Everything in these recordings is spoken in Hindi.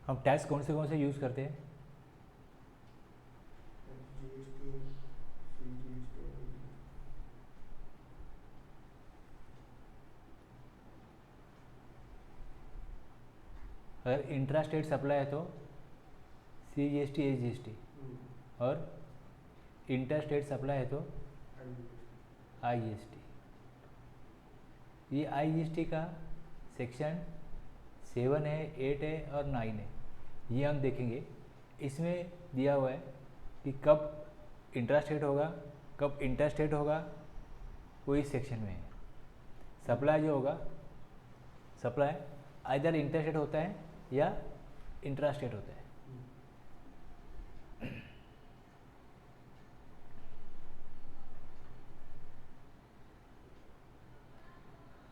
हम टैक्स कौन से यूज़ करते हैं? अगर इंट्रा स्टेट सप्लाई है तो CGST SGST, और इंटर स्टेट सप्लाई है तो IGST। ये IGST का सेक्शन 7 है, 8 है और 9 है, ये हम देखेंगे। इसमें दिया हुआ है कि कब इंट्रा स्टेट होगा, कब इंटर स्टेट होगा, वो इस सेक्शन में है। सप्लाई जो होगा, सप्लाई आइदर इंटर स्टेट होता है या इंट्रा स्टेट होता है।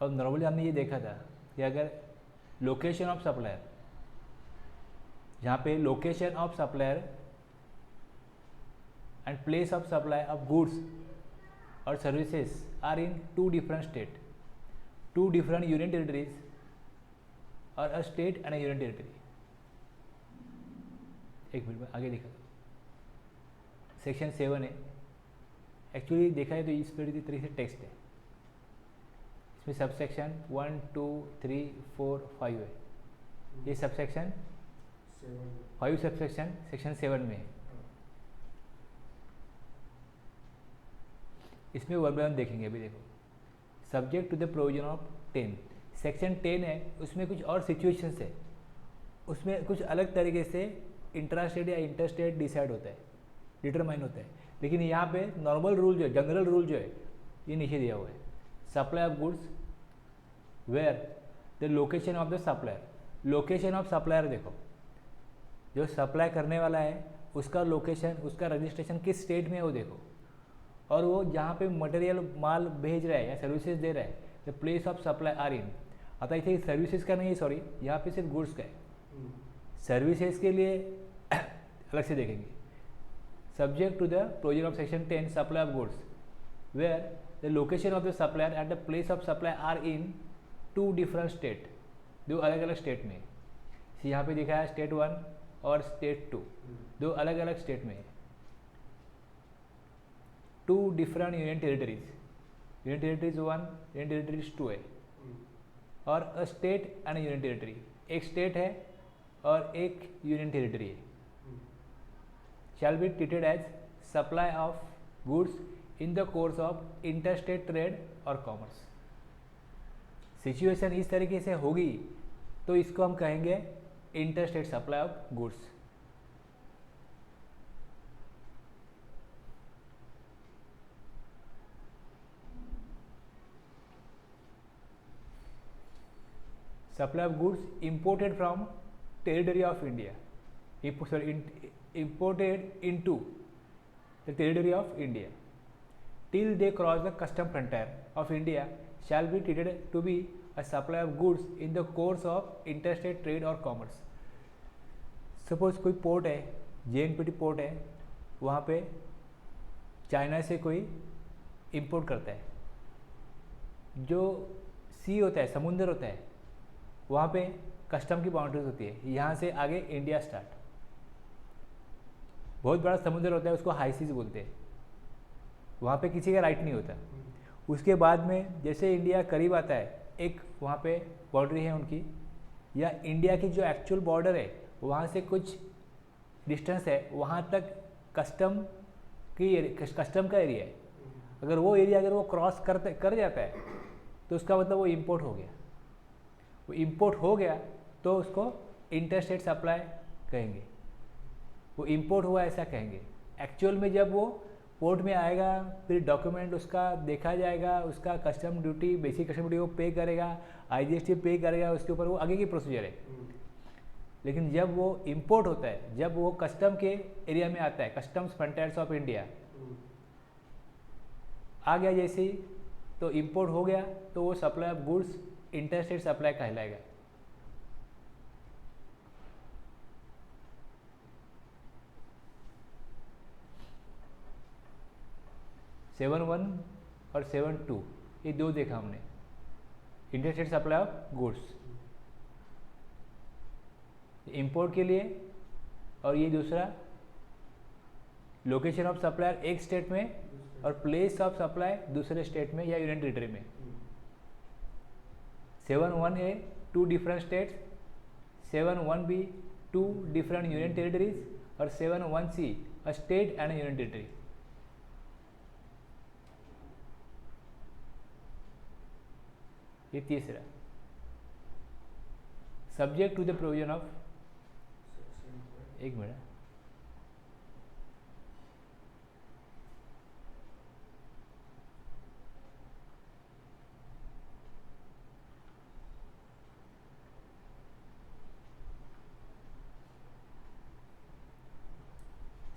और नॉर्मली हमने ये देखा था कि अगर लोकेशन ऑफ सप्लायर, जहाँ पे location of supplier and place of supply of goods और services are in 2 different state, 2 different union territories और a state and a union territory. एक मिनट में आगे देखा, सेक्शन 7 है। एक्चुअली देखा है तो इस तरीके से टेक्स्ट है, इसमें सब सेक्शन 1 2 3 4 5 है। ये सब सेक्शन 5 सब सेक्शन 7 में है। इसमें वन बाय वन देखेंगे। अभी देखो, subject to the provision of 10, section 10 है, उसमें कुछ और सिचुएशंस है, उसमें कुछ अलग तरीके से इंट्रा स्टेट या इंटर स्टेट डिसाइड होता है, डिटरमाइन होता है। लेकिन यहाँ पे नॉर्मल रूल जो है, जनरल रूल जो है, ये नीचे दिया हुआ है। Supply of goods where the location of the supplier, location of supplier देखो, जो सप्लाई करने वाला है उसका लोकेशन, उसका रजिस्ट्रेशन किस स्टेट में है वो देखो, और वो जहाँ पे मटेरियल माल भेज रहा है या सर्विसेज दे रहा है, the place of supply are in. अतः इसे सर्विसेज का नहीं है, सॉरी, यहाँ पे सिर्फ गुड्स का है। सर्विसेज के लिए अलग से देखेंगे। Subject to the provision of section 10 supply of goods where the location of the supplier at the place of supply are in 2 different state, 2 अलग अलग स्टेट में। यहाँ पे दिखा है स्टेट 1 और स्टेट 2, 2 अलग अलग स्टेट में है। 2 different union territories, union territories 1, union territories 2 है, और a state and union territory, एक स्टेट है और एक यूनियन टेरिटरी है। Shall be treated as supply of goods in the course of interstate trade और कॉमर्स। सिचुएशन इस तरीके से होगी तो इसको हम कहेंगे interstate supply of goods. Supply of goods imported from territory of India, imported into the territory of India till they cross the custom frontier of India shall be treated to be a supply of goods in the course of interstate trade or commerce। Suppose कोई पोर्ट है, JNPT पोर्ट है, वहाँ पे चाइना से कोई इंपोर्ट करता है, जो सी होता है, समुंदर होता है, वहाँ पे कस्टम की बाउंड्रीज होती है, यहाँ से आगे इंडिया स्टार्ट। बहुत बड़ा समुद्र होता है, उसको हाई सीज बोलते हैं, वहाँ पे किसी का राइट नहीं होता। उसके बाद में जैसे इंडिया करीब आता है, एक वहाँ पे बाउंड्री है उनकी, या इंडिया की जो एक्चुअल बॉर्डर है वहाँ से कुछ डिस्टेंस है, वहाँ तक कस्टम का एरिया है। अगर वो एरिया अगर वो क्रॉस कर जाता है तो उसका मतलब वो इम्पोर्ट हो गया। वो इम्पोर्ट हो गया तो उसको इंटरस्टेट सप्लाई कहेंगे, वो इम्पोर्ट हुआ ऐसा कहेंगे। एक्चुअल में जब वो पोर्ट में आएगा, फिर डॉक्यूमेंट उसका देखा जाएगा, उसका custom duty, basic custom duty वो पे करेगा, IGST पे करेगा, उसके ऊपर वो आगे की प्रोसीजर है। लेकिन जब वो इम्पोर्ट होता है, जब वो कस्टम के एरिया में आता है, कस्टम्स फ्रंटियर्स ऑफ इंडिया आ गया जैसे ही, तो इम्पोर्ट हो गया तो वो supply of goods interstate supply कहलाएगा। सेवन 1 और 7 2 ये 2 देखा हमने, interstate supply of goods. Import के लिए, और ये दूसरा लोकेशन ऑफ सप्लायर एक स्टेट में और प्लेस ऑफ सप्लाई दूसरे स्टेट में या यूनियन टेरिटरी में। 7(1)(a) 2 different states, 7(1)(b) 2 different union territories और 7(1)(c) a state and union territory. ये तीसरा, subject to the provision of, एक मिनट,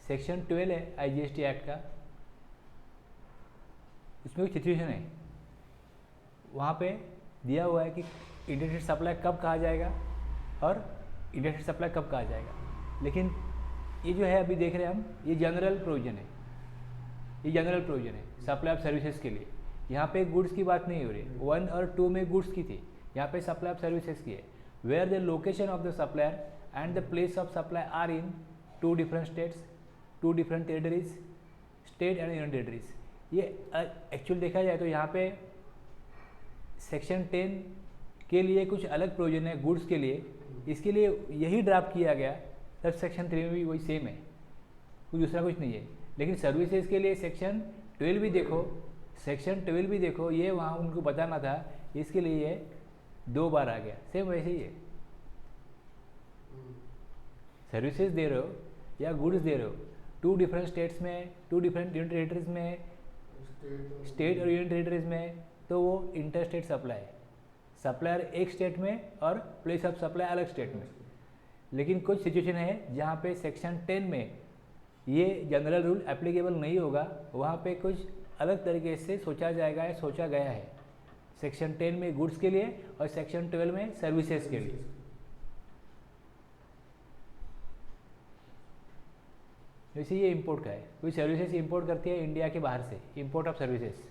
सेक्शन 12 है IGST एक्ट का, उसमें कुछ सिचुएशन है, वहाँ पे दिया हुआ है कि इंटरस्टेट सप्लाई कब कहा जाएगा और इंटरस्टेट सप्लाई कब कहा जाएगा। लेकिन ये जो है अभी देख रहे हैं हम, ये जनरल प्रोविजन है, ये जनरल प्रोविजन है सप्लाई ऑफ सर्विसेज के लिए। यहाँ पे गुड्स की बात नहीं हो रही, 1 और 2 में गुड्स की थी, यहाँ पे सप्लाई ऑफ सर्विसेज की है। Where the location of the supplier and the place of supply are in 2 different states, 2 different territories, state and union territories. ये एक्चुअल देखा जाए तो यहाँ पे सेक्शन 10 के लिए कुछ अलग प्रोविजन है गुड्स के लिए, इसके लिए यही ड्राफ्ट किया गया, तब सेक्शन 3 में भी वही सेम है, कुछ दूसरा कुछ नहीं है। लेकिन सर्विसेज के लिए सेक्शन 12 भी देखो, सेक्शन 12 भी देखो, ये वहाँ उनको बताना था, इसके लिए ये 2 बार आ गया, सेम वैसे ही है। सर्विसेज दे रहे हो या गुड्स दे रहे हो 2 डिफरेंट स्टेट्स में, 2 डिफरेंट यूनियन टेरिटरीज में, स्टेट और यूनियन टेरिटरीज में, तो वो इंटर स्टेट सप्लाई है। सप्लायर एक स्टेट में और प्लेस ऑफ सप्लाई अलग स्टेट में। लेकिन कुछ सिचुएशन है जहाँ पे सेक्शन 10 में ये जनरल रूल एप्लीकेबल नहीं होगा, वहाँ पे कुछ अलग तरीके से सोचा जाएगा या सोचा गया है। सेक्शन 10 में गुड्स के लिए और सेक्शन 12 में सर्विसेज के लिए। जैसे ये इंपोर्ट का है, कोई सर्विसेज इंपोर्ट करती है इंडिया के बाहर से, import of services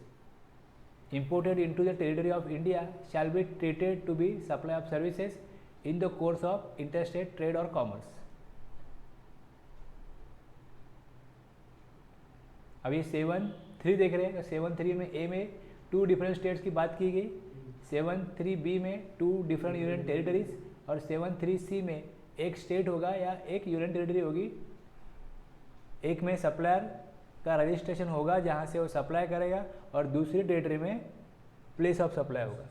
imported into the territory of India shall be treated to be supply of services in the course of interstate trade or commerce। अब ये 7(3) देख रहे हैं, तो 7(3) में ए में 2 डिफरेंट स्टेट्स की बात की गई, 7(3)(b) में 2 डिफरेंट यूनियन टेरिटरीज और 7(3)(c) में एक स्टेट होगा या एक यूनियन टेरिटरी होगी। एक में सप्लायर का रजिस्ट्रेशन होगा जहाँ से वो सप्लाई करेगा और दूसरी टेरिटरी में प्लेस ऑफ सप्लाई होगा।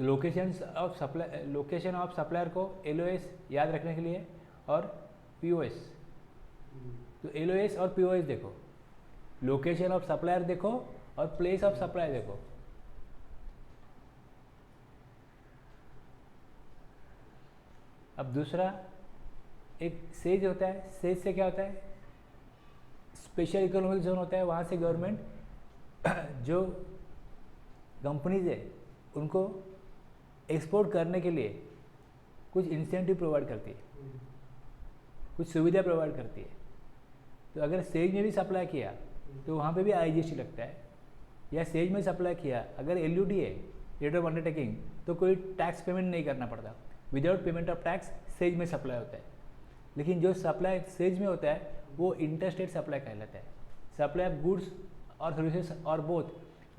लोकेशन ऑफ सप्लायर को LOS याद रखने के लिए और POS, तो LOS और POS देखो, लोकेशन ऑफ सप्लायर देखो और प्लेस ऑफ सप्लाई देखो। अब दूसरा एक सेज होता है, सेज से क्या होता है, स्पेशल इकोनॉमिक जोन होता है, वहाँ से गवर्नमेंट जो कंपनीज है उनको एक्सपोर्ट करने के लिए कुछ इंसेंटिव प्रोवाइड करती है, कुछ सुविधा प्रोवाइड करती है। तो अगर सेज में भी सप्लाई किया तो वहाँ पे भी IGST लगता है, या सेज में सप्लाई किया अगर LUD है, लेटर ऑफ अंडरटेकिंग, तो कोई टैक्स पेमेंट नहीं करना पड़ता, without payment of tax says में सप्लाई होता है। लेकिन जो सप्लाई सेज में होता है वो इंटरस्टेट सप्लाई कहलाता है, सप्लाई ऑफ गुड्स और सर्विसेज और both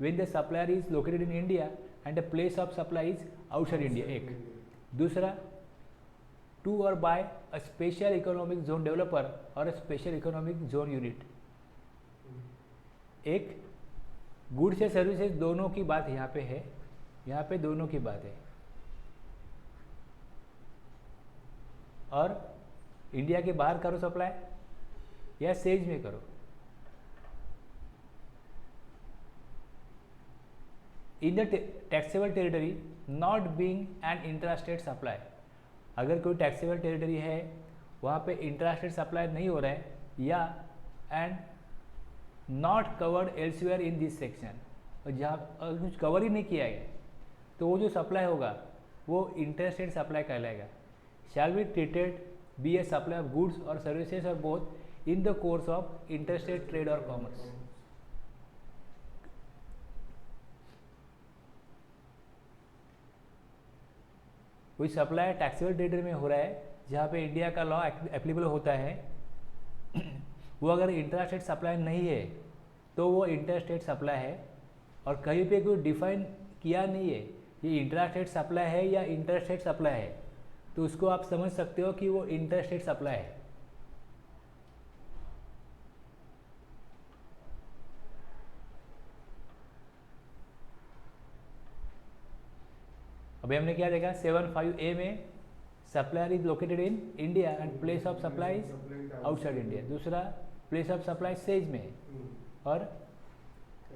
when the supplier is located in India and the place of supply is outside India. एक दूसरा, टू और by a special economic zone developer और a special economic zone unit. एक गुड्स या सर्विसेज दोनों की बात यहाँ पे है, यहाँ पे दोनों की बात है। और इंडिया के बाहर करो सप्लाई या सेज में करो, इन the taxable territory not being an intrastate supply. अगर कोई टैक्सेबल टेरिटरी है वहाँ पे इंट्रास्टेट सप्लाई नहीं हो रहा है, या and not covered elsewhere in this section, और जहाँ कुछ कवर ही नहीं किया गया तो वो जो सप्लाई होगा वो इंटरस्टेट सप्लाई कहलाएगा। Shall be treated be a supply of goods और सर्विसेज और both in the course of interstate trade और कॉमर्स। कोई सप्लाई टैक्सेबल टेरिटरी में हो रहा है जहाँ पे इंडिया का लॉ एप्लीकेबल होता है, वो अगर इंट्रा स्टेट सप्लाई नहीं है तो वो इंटर स्टेट सप्लाई है। और कहीं पे कोई डिफाइन किया नहीं है ये इंट्रा स्टेट सप्लाई है या इंटर स्टेट सप्लाई है, तो उसको आप समझ सकते हो कि वो इंटर स्टेट सप्लाई है। अभी हमने क्या देखा 7.5A में supplier is located in India and place of supply is outside India. दूसरा प्लेस ऑफ सप्लाई सेज में है और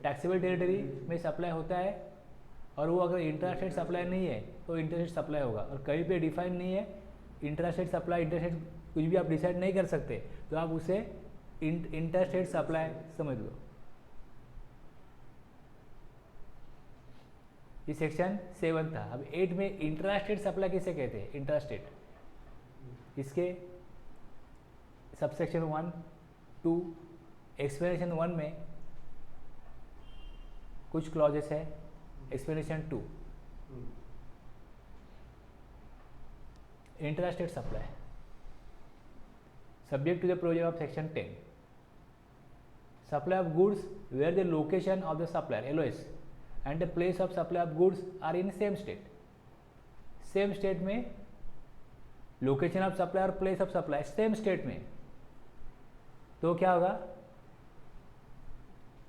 टैक्सेबल टेरिटरी में सप्लाई होता है, और वो अगर इंट्रा स्टेट सप्लाई नहीं है तो इंटर स्टेट सप्लाई होगा। और कहीं पे डिफाइन नहीं है intra state supply inter state कुछ भी आप डिसाइड नहीं कर सकते, तो आप उसे इंटर स्टेट सप्लाई समझ लो। ये सेक्शन 7 था। अब 8 में इंट्रा स्टेट सप्लाई किसे कहते हैं? Intra state. इसके सबसेक्शन 1, 2 एक्सप्लेनेशन 1 में कुछ क्लॉजेस है। Explanation 2 intra state supply subject to the provision of section 10 supply of goods where the location of the supplier LOS and the place of supply of goods are in same state। Same state में लोकेशन ऑफ सप्लाई और place of supply same state में, तो क्या होगा?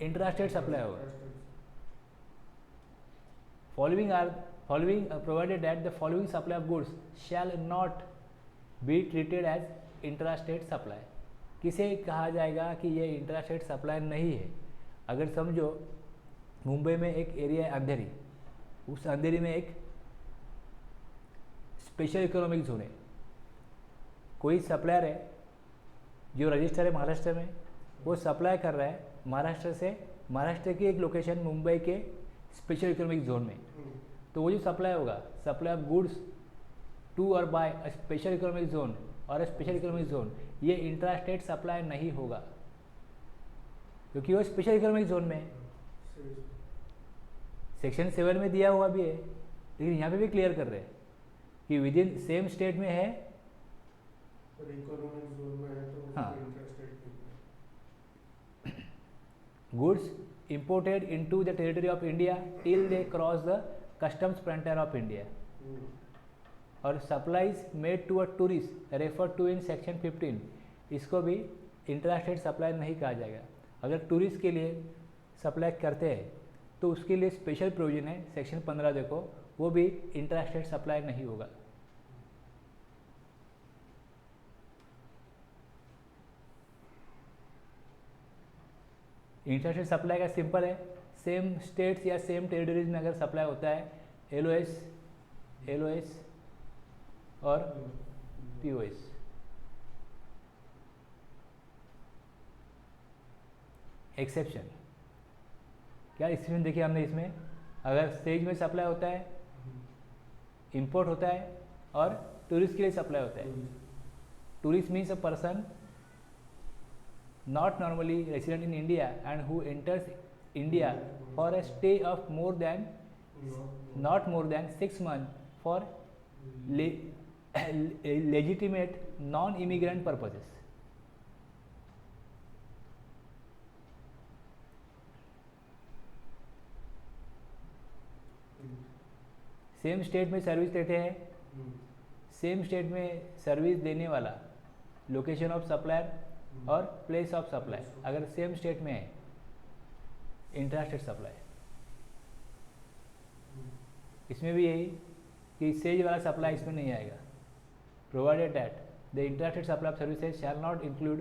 इंट्रा स्टेट सप्लाई होगा। following provided that the following supply of goods shall not be treated as intrastate supply। किसे कहा जाएगा कि ये इंट्रास्टेट सप्लाई नहीं है? अगर समझो मुंबई में एक एरिया है अंधेरी, उस अंधेरी में एक स्पेशल इकोनॉमिक जोन है। कोई सप्लायर है जो रजिस्टर है महाराष्ट्र में, वो सप्लाई कर रहा है महाराष्ट्र से, महाराष्ट्र की एक लोकेशन मुंबई के स्पेशल इकोनॉमिक जोन में। तो वो जो सप्लाई होगा, सप्लाई ऑफ गुड्स टू और by a special economic zone और स्पेशल इकोनॉमिक जोन, ये इंट्रा स्टेट सप्लाई नहीं होगा क्योंकि वो स्पेशल इकोनॉमिक जोन में है। सेक्शन 7 में दिया हुआ भी है, लेकिन यहाँ पे भी क्लियर कर रहे हैं कि विद इन सेम स्टेट में है। हाँ, goods imported into the territory of India till they cross the customs frontier of India और supplies made to a tourist referred to in section 15, इसको भी इंट्रास्टेट सप्लाई नहीं कहा जाएगा। अगर टूरिस्ट के लिए सप्लाई करते हैं तो उसके लिए स्पेशल प्रोविजन है, सेक्शन 15 देखो, वो भी इंट्रास्टेट सप्लाई नहीं होगा। इंट्रास्टेट सप्लाई का सिंपल है, सेम स्टेट्स या सेम टेरिटरीज में अगर सप्लाई होता है LOS और POS। एक्सेप्शन क्या एक्सेप्शन देखिए हमने इसमें, अगर सेज में सप्लाई होता है, इंपोर्ट होता है और टूरिस्ट के लिए सप्लाई होता है। Tourist means a person not normally resident in India and who enters India for a stay of not more than 6 months for legitimate non-immigrant purposes। Same state में सर्विस देते हैं, सेम स्टेट में सर्विस देने वाला लोकेशन ऑफ सप्लायर और प्लेस ऑफ सप्लाई अगर सेम स्टेट में है, इंट्रास्टेट सप्लाई। इसमें भी यही कि सेज वाला सप्लाई इसमें नहीं आएगा। Provided that the intrastate supply of services shall not include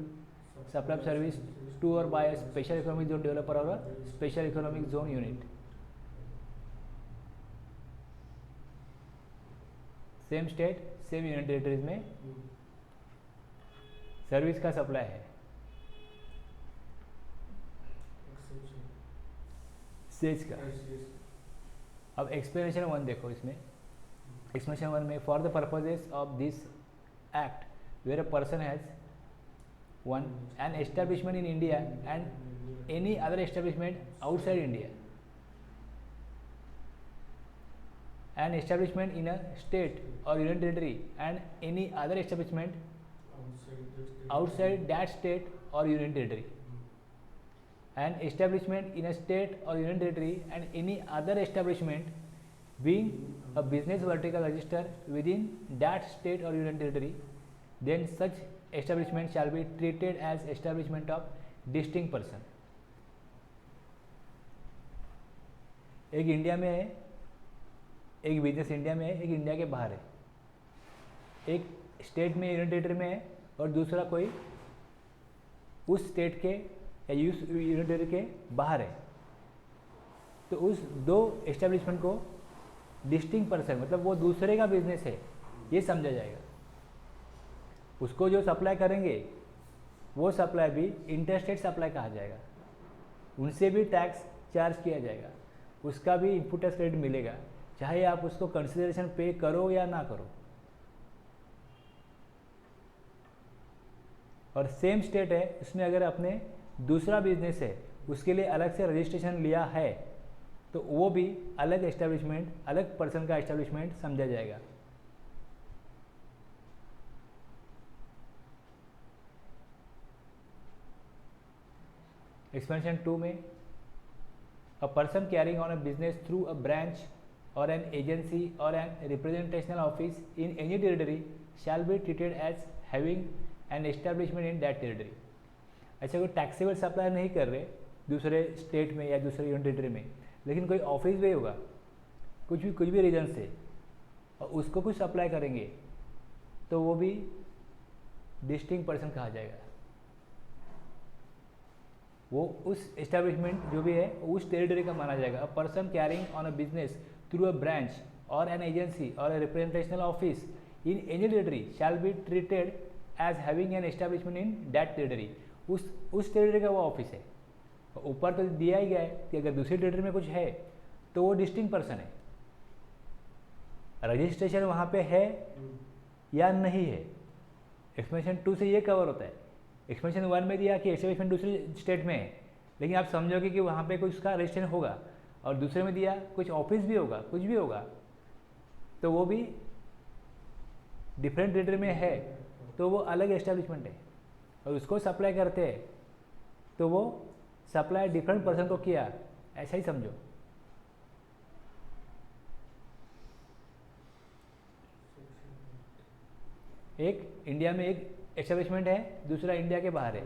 supply of service to और by a special economic zone developer और special economic zone unit. Same state same union territories में सर्विस का सप्लाई है। सेज का अब एक्सप्लेनेशन 1 देखो, इसमें एक्सप्लेनेशन 1 में for the purposes of this act where a person has 1 an establishment in India and any other establishment outside India an establishment in a state or union territory and any other establishment outside that state or union territory. An establishment in a state or union territory and any other establishment being a business vertical registered within that state or union territory, then such establishment shall be treated as establishment of distinct person. एक इंडिया में है, एक बिजनेस इंडिया में है, एक इंडिया के बाहर है, एक स्टेट में यूनियन टेरिटरी में है और दूसरा कोई उस स्टेट के या उस यूनियन टेरिटरी के बाहर है, तो उस दो एस्टेब्लिशमेंट को डिस्टिंक्ट पर्सन मतलब वो दूसरे का बिजनेस है ये समझा जाएगा। उसको जो सप्लाई करेंगे वो सप्लाई भी इंटरस्टेट सप्लाई कहा जाएगा, उनसे भी टैक्स चार्ज किया जाएगा, उसका भी इनपुट टैक्स क्रेडिट मिलेगा, चाहे आप उसको कंसिडरेशन पे करो या ना करो। और सेम स्टेट है, उसमें अगर अपने दूसरा बिजनेस है उसके लिए अलग से रजिस्ट्रेशन लिया है तो वो भी अलग एस्टेब्लिशमेंट, अलग पर्सन का एस्टेब्लिशमेंट समझा जाएगा। एक्सपेंशन 2 में a person carrying on a business through a branch or an agency or an representational office in any territory shall be treated as having an establishment in that territory। ऐसे कोई टैक्सेबल सप्लाई नहीं कर रहे दूसरे स्टेट में या दूसरे यूनियन टेरिटरी में, लेकिन कोई ऑफिस भी होगा कुछ भी रीजन से और उसको कुछ सप्लाई करेंगे तो वो भी डिस्टिंक्ट पर्सन कहा जाएगा। वो उस एस्टेब्लिशमेंट जो भी है उस टेरिटरी का माना जाएगा। A person carrying on a business through a branch और एन एजेंसी और a representational office in any territory shall be treated as having an establishment in that territory. उस टेरिटरी का वो ऑफिस है। ऊपर तो दिया ही गया है कि अगर दूसरी टेरिटरी में कुछ है तो वो डिस्टिंक्ट पर्सन है, रजिस्ट्रेशन वहाँ पे है या नहीं है। एक्सपेंशन 2 से ये कवर होता है। एक्सपेंशन 1 में दिया कि एस्टेब्लिशमेंट दूसरे स्टेट में है, लेकिन आप समझोगे कि वहाँ पे कुछ उसका रजिस्ट्रेशन होगा, और दूसरे में दिया कुछ ऑफिस भी होगा, कुछ भी होगा, तो वो भी डिफरेंट टेरिटरी में है तो वो अलग एस्टेब्लिशमेंट है और उसको सप्लाई करते हैं तो वो सप्लाई डिफरेंट पर्सन को किया, ऐसा ही समझो। एक इंडिया में एक एस्टेब्लिशमेंट है, दूसरा इंडिया के बाहर है,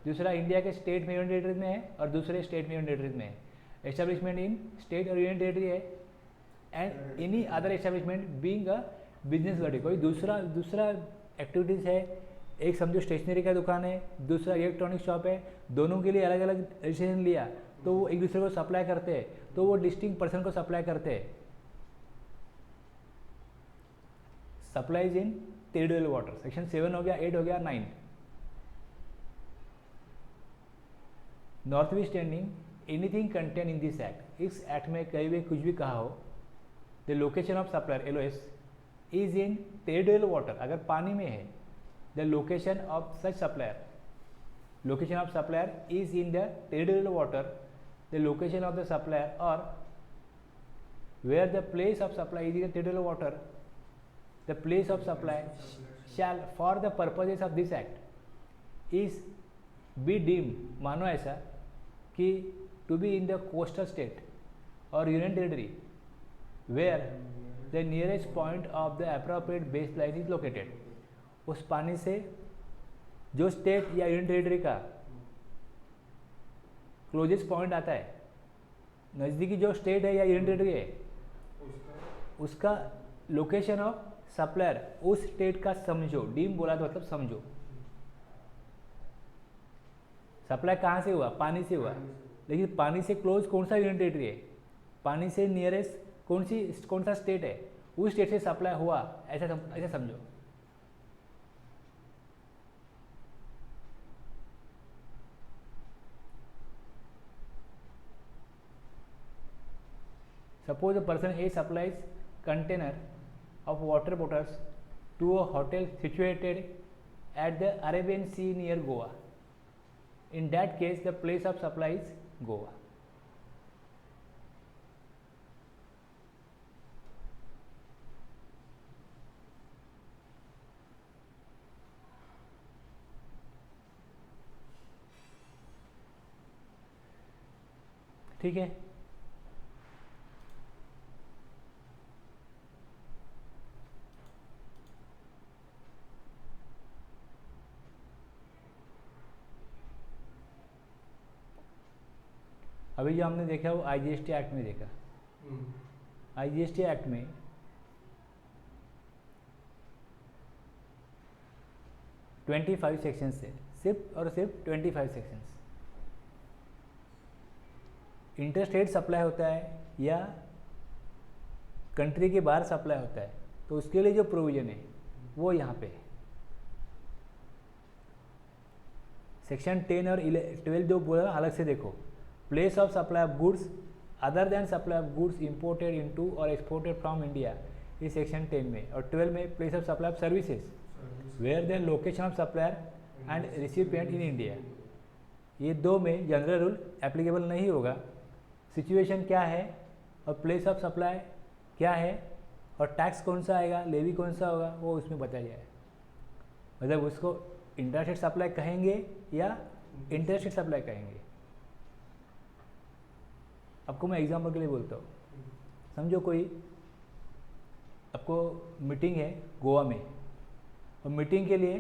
दूसरा इंडिया के स्टेट में यूनियन टेरिटरी में है और दूसरे स्टेट में यूनियन टेरिटरी में है। एस्टेब्लिशमेंट इन स्टेट और यूनियन टेरिटरी है and any other establishment being a business vertical. कोई दूसरा एक्टिविटीज़ है, एक समझो स्टेशनरी का दुकान है, दूसरा इलेक्ट्रॉनिक शॉप है, दोनों के लिए अलग अलग रजिस्ट्रेशन लिया तो वो एक दूसरे को सप्लाई करते हैं, तो वो डिस्टिंक्ट पर्सन को सप्लाई करते हैं। Supplies in territorial water, section 7 हो गया, 8 हो गया, 9। Notwithstanding anything contain in this act, इस एक्ट में कहीं भी कुछ भी कहा हो, the location of supplier LOS is in territorial water, अगर पानी में है, the location of such supplier, location of supplier is in the territorial water, the location of the supplier और where the place of supply is in the territorial water, the place of supply shall for the purposes of this act is be deemed, मानो ऐसा कि to be in the coastal state or union territory where the nearest point of the appropriate baseline is located। उस पानी से जो स्टेट या यूनियन टेरिटरी का क्लोजेस्ट पॉइंट आता है, नज़दीकी जो स्टेट है या यूनियन टेरिटरी है उसका लोकेशन ऑफ सप्लायर उस स्टेट का समझो। डीम बोला तो मतलब समझो। सप्लाई कहाँ से हुआ? पानी से हुआ, लेकिन पानी से क्लोज कौन सा यूनियन टेरिटरी है, पानी से नियरेस्ट कौन सा स्टेट है, उस स्टेट से सप्लाई हुआ, ऐसा समझो। Suppose a person A supplies container of water bottles to a hotel situated at the Arabian Sea near Goa. In that case, the place of supply is Goa. ठीक है। अभी जो हमने देखा वो आईजीएसटी एक्ट में देखा। आईजीएसटी एक्ट में 25 सेक्शंस है, सिर्फ और सिर्फ 25 सेक्शंस। इंटरस्टेट सप्लाई होता है या कंट्री के बाहर सप्लाई होता है तो उसके लिए जो प्रोविज़न है वो यहाँ पे है। सेक्शन 10 और 12 जो बोला अलग से देखो, place of supply of goods other than supply of goods imported into और एक्सपोर्टेड फ्रॉम इंडिया, ये सेक्शन 10 में। और 12 में place of supply of services where the location of supplier and recipient in India. ये दो में जनरल रूल एप्लीकेबल नहीं होगा। सिचुएशन क्या है और प्लेस ऑफ सप्लाई क्या है और टैक्स कौन सा आएगा, लेवी कौन सा होगा, वो उसमें बताया जाए। मतलब उसको इंटरस्टेट सप्लाई कहेंगे या इंटरस्टेट सप्लाई कहेंगे। आपको मैं एग्जाम्पल के लिए बोलता हूँ, समझो कोई आपको मीटिंग है गोवा में और मीटिंग के लिए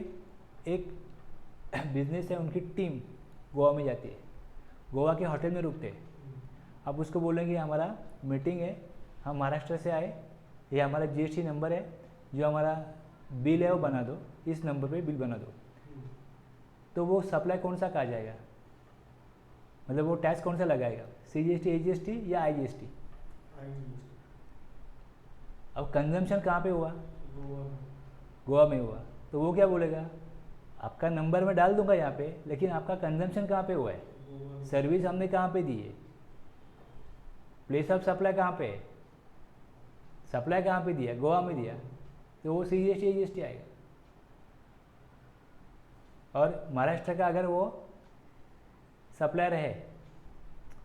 एक बिजनेस है, उनकी टीम गोवा में जाती है, गोवा के होटल में रुकते हैं। आप उसको बोलेंगे हमारा मीटिंग है, हम महाराष्ट्र से आए, ये हमारा जीएसटी नंबर है, जो हमारा बिल है वो बना दो, इस नंबर पे बिल बना दो। तो वो सप्लाई कौन सा कहा जाएगा, मतलब वो टैक्स कौन सा लगाएगा, सीजीएसटी, एजीएसटी या आईजीएसटी? अब कंजम्पशन कहाँ पे हुआ, गोवा में हुआ, तो वो क्या बोलेगा, आपका नंबर मैं डाल दूंगा यहाँ पे, लेकिन आपका कंजम्पशन कहाँ पे हुआ है, सर्विस हमने कहाँ पे दी है, प्लेस ऑफ सप्लाई कहाँ पे है, सप्लाई कहाँ पे दिया, गोवा में दिया, तो वो सीजीएसटी एजीएसटी आएगा। और महाराष्ट्र का अगर वो सप्लायर है,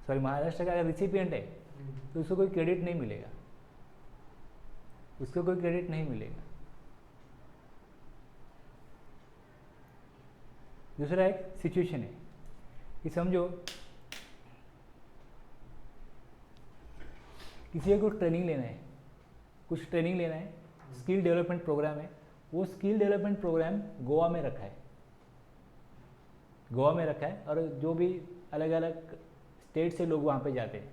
सॉरी महाराष्ट्र का अगर रिसिपिएंट है, तो उसको कोई क्रेडिट नहीं मिलेगा, उसको कोई क्रेडिट नहीं मिलेगा। दूसरा एक सिचुएशन है कि समझो किसी को कुछ ट्रेनिंग लेना है, कुछ ट्रेनिंग लेना है, स्किल डेवलपमेंट प्रोग्राम है, वो स्किल डेवलपमेंट प्रोग्राम गोवा में रखा है, गोवा में रखा है, और जो भी अलग अलग स्टेट से लोग वहाँ पे जाते हैं,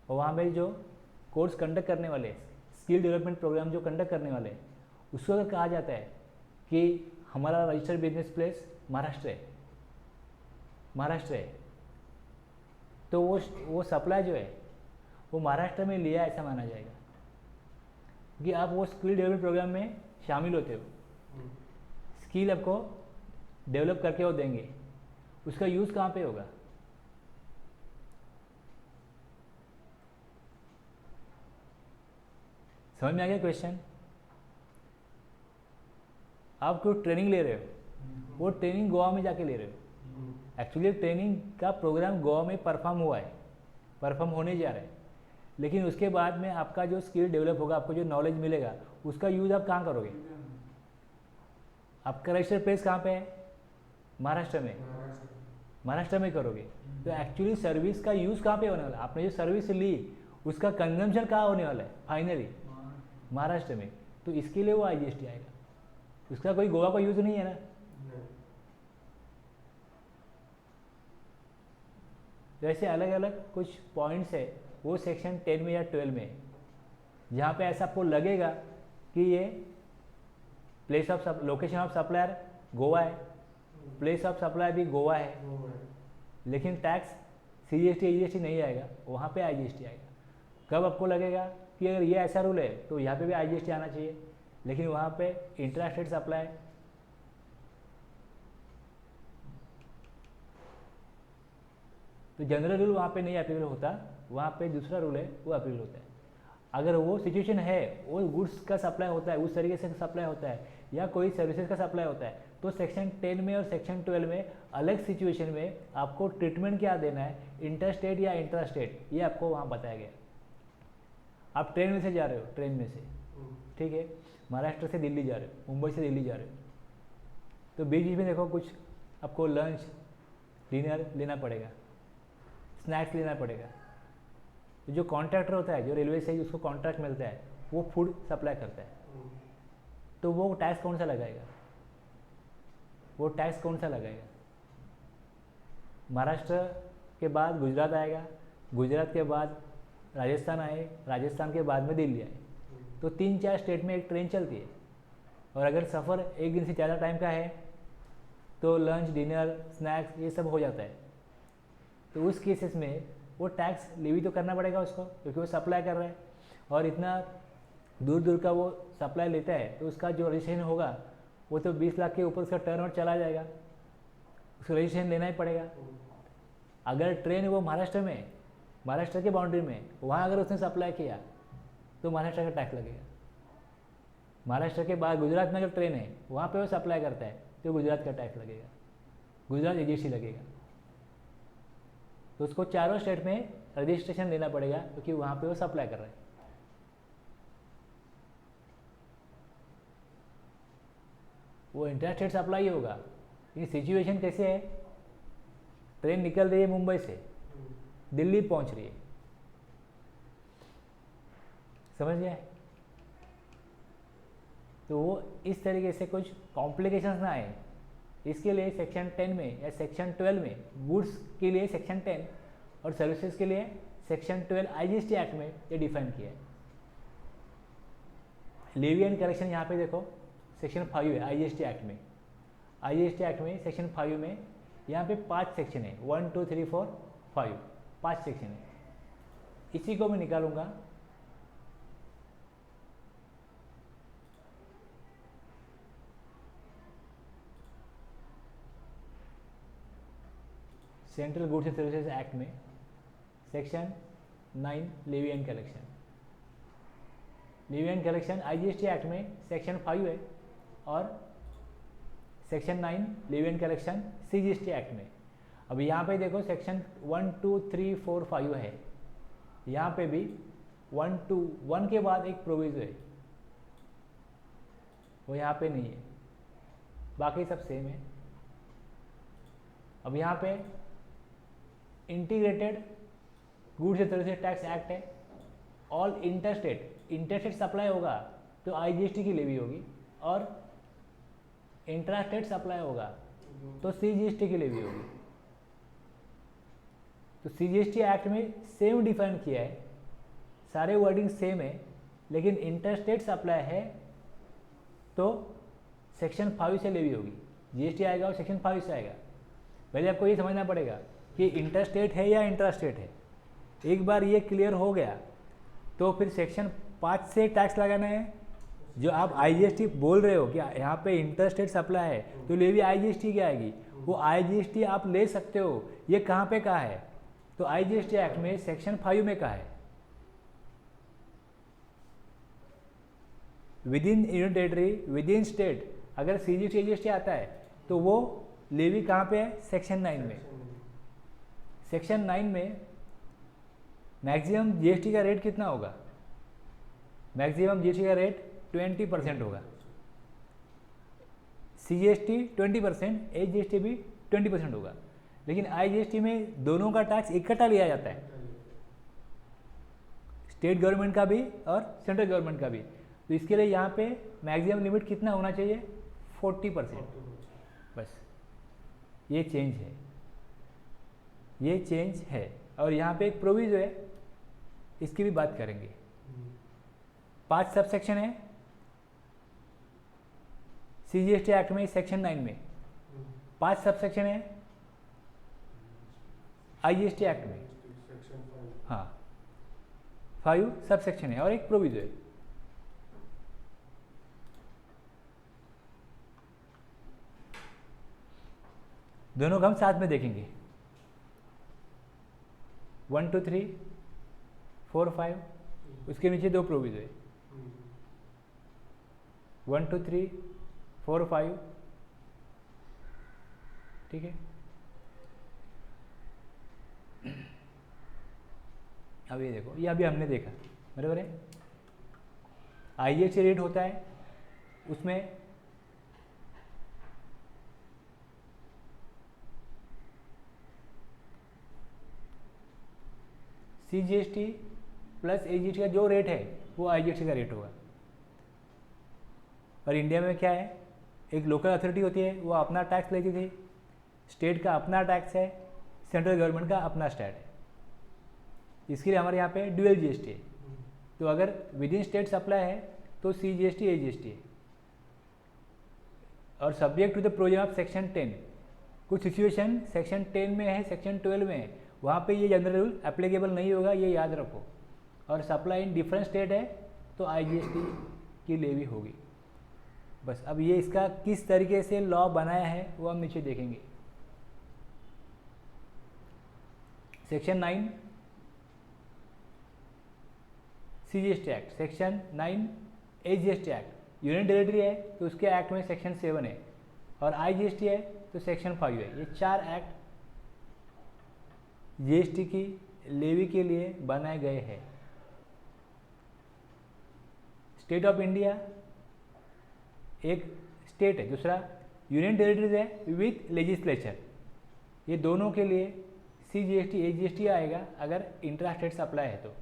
और वहाँ पे जो कोर्स कंडक्ट करने वाले, स्किल डेवलपमेंट प्रोग्राम जो कंडक्ट करने वाले हैं, उसको अगर कहा जाता है कि हमारा रजिस्टर्ड बिजनेस प्लेस महाराष्ट्र है, महाराष्ट्र है, तो वो सप्लाई जो है वो महाराष्ट्र में लिया ऐसा माना जाएगा कि आप वो स्किल डेवलपमेंट प्रोग्राम में शामिल होते हो, स्किल आपको डेवलप करके वो देंगे, उसका यूज़ कहाँ पे होगा, समझ में आ गया क्वेश्चन? आप कोई ट्रेनिंग ले रहे हो, वो ट्रेनिंग गोवा में जाके ले रहे हो, एक्चुअली ट्रेनिंग का प्रोग्राम गोवा में परफॉर्म हुआ है, परफॉर्म होने जा रहा है, लेकिन उसके बाद में आपका जो स्किल डेवलप होगा, आपको जो नॉलेज मिलेगा, उसका यूज़ आप कहाँ करोगे, आपका रजिस्टर्ड प्लेस कहाँ पे है, महाराष्ट्र में, महाराष्ट्र में करोगे। तो एक्चुअली सर्विस का यूज़ कहाँ पे होने वाला है, आपने जो सर्विस ली उसका कंजम्पशन कहाँ होने वाला है, फाइनली महाराष्ट्र में, तो इसके लिए वो आईजीएसटी आएगा, उसका कोई गोवा का यूज़ नहीं है ना। तो ऐसे अलग अलग कुछ पॉइंट्स है वो सेक्शन 10 में या 12 में, जहाँ पे ऐसा आपको लगेगा कि ये place of location of supplier Goa है, प्लेस ऑफ सप्लाई भी गोवा है, लेकिन टैक्स सीजीएसटी एजीएसटी नहीं आएगा, वहाँ पे आईजीएसटी आएगा। कब आपको लगेगा कि अगर ये ऐसा रूल है तो यहाँ पे भी आईजीएसटी आना चाहिए, लेकिन वहाँ पे इंट्रास्टेट सप्लाई तो जनरल रूल वहाँ पे नहीं एप्लीकेबल होता, वहाँ पे दूसरा रूल है वो एप्लीकेबल होता है। अगर वो सिचुएशन है, वो गुड्स का सप्लाई होता है, उस तरीके से सप्लाई होता है, या कोई सर्विसेज का सप्लाई होता है, तो सेक्शन 10 में और सेक्शन 12 में अलग सिचुएशन में आपको ट्रीटमेंट क्या देना है, इंटरस्टेट या इंट्रास्टेट, ये आपको वहाँ बताया गया। आप ट्रेन में से जा रहे हो, ट्रेन में से, ठीक है, महाराष्ट्र से दिल्ली जा रहे हो, मुंबई से दिल्ली जा रहे हो, तो बीच बीच में देखो कुछ आपको लंच डिनर लेना पड़ेगा, स्नैक्स लेना पड़ेगा। तो जो कॉन्ट्रैक्टर होता है, जो रेलवे से उसको कॉन्ट्रैक्ट मिलता है, वो फूड सप्लाई करता है, तो वो टैक्स कौन सा लगाएगा? वो टैक्स कौन सा लगाएगा? महाराष्ट्र के बाद गुजरात आएगा, गुजरात के बाद राजस्थान आए, राजस्थान के बाद में दिल्ली आए। तो 3-4 स्टेट में एक ट्रेन चलती है, और अगर सफ़र एक दिन से ज़्यादा टाइम का है तो लंच, डिनर, स्नैक्स ये सब हो जाता है। तो उस केसेस में वो टैक्स लेवी तो करना पड़ेगा उसको, क्योंकि वो सप्लाई कर रहा है, और इतना दूर दूर का वो सप्लाई लेता है, तो उसका जो रजिस्ट्रेशन होगा वो तो 20 लाख के ऊपर उसका टर्नओवर चला जाएगा, उसको रजिस्ट्रेशन लेना ही पड़ेगा। अगर ट्रेन वो महाराष्ट्र में, महाराष्ट्र के बाउंड्री में, वहाँ अगर उसने सप्लाई किया तो महाराष्ट्र का टैक्स लगेगा। महाराष्ट्र के बाद गुजरात में अगर ट्रेन है, वहाँ पे वो सप्लाई करता है, तो गुजरात का टैक्स लगेगा, गुजरात जीएसटी लगेगा। तो उसको चारों स्टेट में रजिस्ट्रेशन लेना पड़ेगा, क्योंकि वहाँ पे वो सप्लाई कर रहा है। वो इंटर स्टेट सप्लाई होगा। ये सिचुएशन कैसे है? ट्रेन निकल रही है मुंबई से, दिल्ली पहुँच रही है, समझ गए? तो वो इस तरीके से कुछ कॉम्प्लिकेशंस ना आए, इसके लिए सेक्शन 10 में या सेक्शन 12 में, गुड्स के लिए सेक्शन 10 और सर्विसेज के लिए सेक्शन 12 आईजीएसटी एक्ट में ये डिफाइन किया है। लेवी एंड कलेक्शन यहाँ पे देखो सेक्शन 5 है आईजीएसटी एक्ट में। आईजीएसटी एक्ट में सेक्शन 5 में यहाँ पे 5 सेक्शन है, 1, 2, 3, 4, 5, 5 सेक्शन है। इसी को मैं निकालूंगा। Central goods and services act में section 9 levy and collection. Levy and collection IGST act में सेक्शन 5 है, और section 9 levy and collection CGST act में। अब यहाँ पे देखो सेक्शन 1, 2, 3, 4, 5 है, यहाँ पे भी 1, 2, 1 के बाद एक प्रोविजन है, वो यहाँ पे नहीं है, बाकी सब सेम है। अब यहाँ पे integrated goods and services tax act है। ऑल इंटरस्टेट सप्लाई होगा तो आईजीएसटी की लेवी होगी, और इंट्रास्टेट सप्लाई होगा तो सीजीएसटी की लेवी होगी। तो सीजीएसटी एक्ट में सेम डिफाइन किया है, सारे वर्डिंग सेम है, लेकिन इंटरस्टेट सप्लाई है तो सेक्शन 5 से लेवी होगी, जीएसटी आएगा और सेक्शन 5 से आएगा। पहले आपको ये समझना पड़ेगा कि इंटरस्टेट है या इंट्रास्टेट है। एक बार ये क्लियर हो गया तो फिर सेक्शन 5 से टैक्स लगाना है। जो आप आईजीएसटी बोल रहे हो कि यहाँ पे इंटरस्टेट सप्लाई है तो लेवी आईजीएसटी की आएगी, वो आईजीएसटी आप ले सकते हो। ये कहाँ पे कहा है? तो आईजीएसटी एक्ट में सेक्शन 5 में कहा है, with in union territory, with in state अगर सीजीएसटी आईजीएसटी आता है तो वो लेवी कहाँ पे है? सेक्शन 9 में। सेक्शन 9 में मैक्सिमम जीएसटी का रेट कितना होगा? मैक्सिमम जीएसटी का रेट 20% होगा। सीजीएसटी 20%, एजीएसटी भी 20% होगा, लेकिन आईजीएसटी में दोनों का टैक्स इकट्ठा लिया जाता है, स्टेट गवर्नमेंट का भी और सेंट्रल गवर्नमेंट का भी। तो इसके लिए यहाँ पे मैक्सिमम लिमिट कितना होना चाहिए? 40%। बस ये चेंज है, ये चेंज है। और यहाँ पे एक प्रोविजन है, इसकी भी बात करेंगे। 5 सब सेक्शन है सीजीएसटी एक्ट में, सेक्शन 9 में 5 सब सेक्शन है आईजीएसटी एक्ट में। हाँ, 5 सब सेक्शन है और एक प्रोविजन है। दोनों को हम साथ में देखेंगे। 1, 2, 3, 4, 5, उसके नीचे 2 प्रोविजन है। 1, 2, 3, 4, 5, ठीक है। अब ये देखो, ये अभी हमने देखा, बराबर है। आईजीएसटी रेट होता है, उसमें CGST प्लस AGST का जो रेट है वो IGST का रेट होगा। और इंडिया में क्या है, एक लोकल अथॉरिटी होती है, वो अपना टैक्स लेती थी, स्टेट का अपना टैक्स है, सेंट्रल गवर्नमेंट का अपना स्टेट है। इसके लिए हमारे यहाँ पे ड्यूअल GST है। तो अगर विद इन स्टेट सप्लाई है तो CGST AGST है। और subject to the provision of section 10, कुछ सिचुएशन सेक्शन 10 में है, सेक्शन 12 में है, वहाँ पे ये जनरल रूल एप्लीकेबल नहीं होगा, ये याद रखो। और सप्लाई इन डिफरेंट स्टेट है तो IGST की लेवी होगी। बस अब ये इसका किस तरीके से लॉ बनाया है वो हम नीचे देखेंगे। Section 9 CGST act, section 9 AGST act. Union territory है तो उसके एक्ट में सेक्शन 7 है, और IGST है तो सेक्शन 5 है। ये 4 एक्ट GST की लेवी के लिए बनाए गए हैं। स्टेट ऑफ इंडिया एक स्टेट है, दूसरा यूनियन टेरिटरीज है विथ लेजिस्लेचर। ये दोनों के लिए CGST AGST आएगा अगर इंट्रा स्टेट सप्लाई है तो।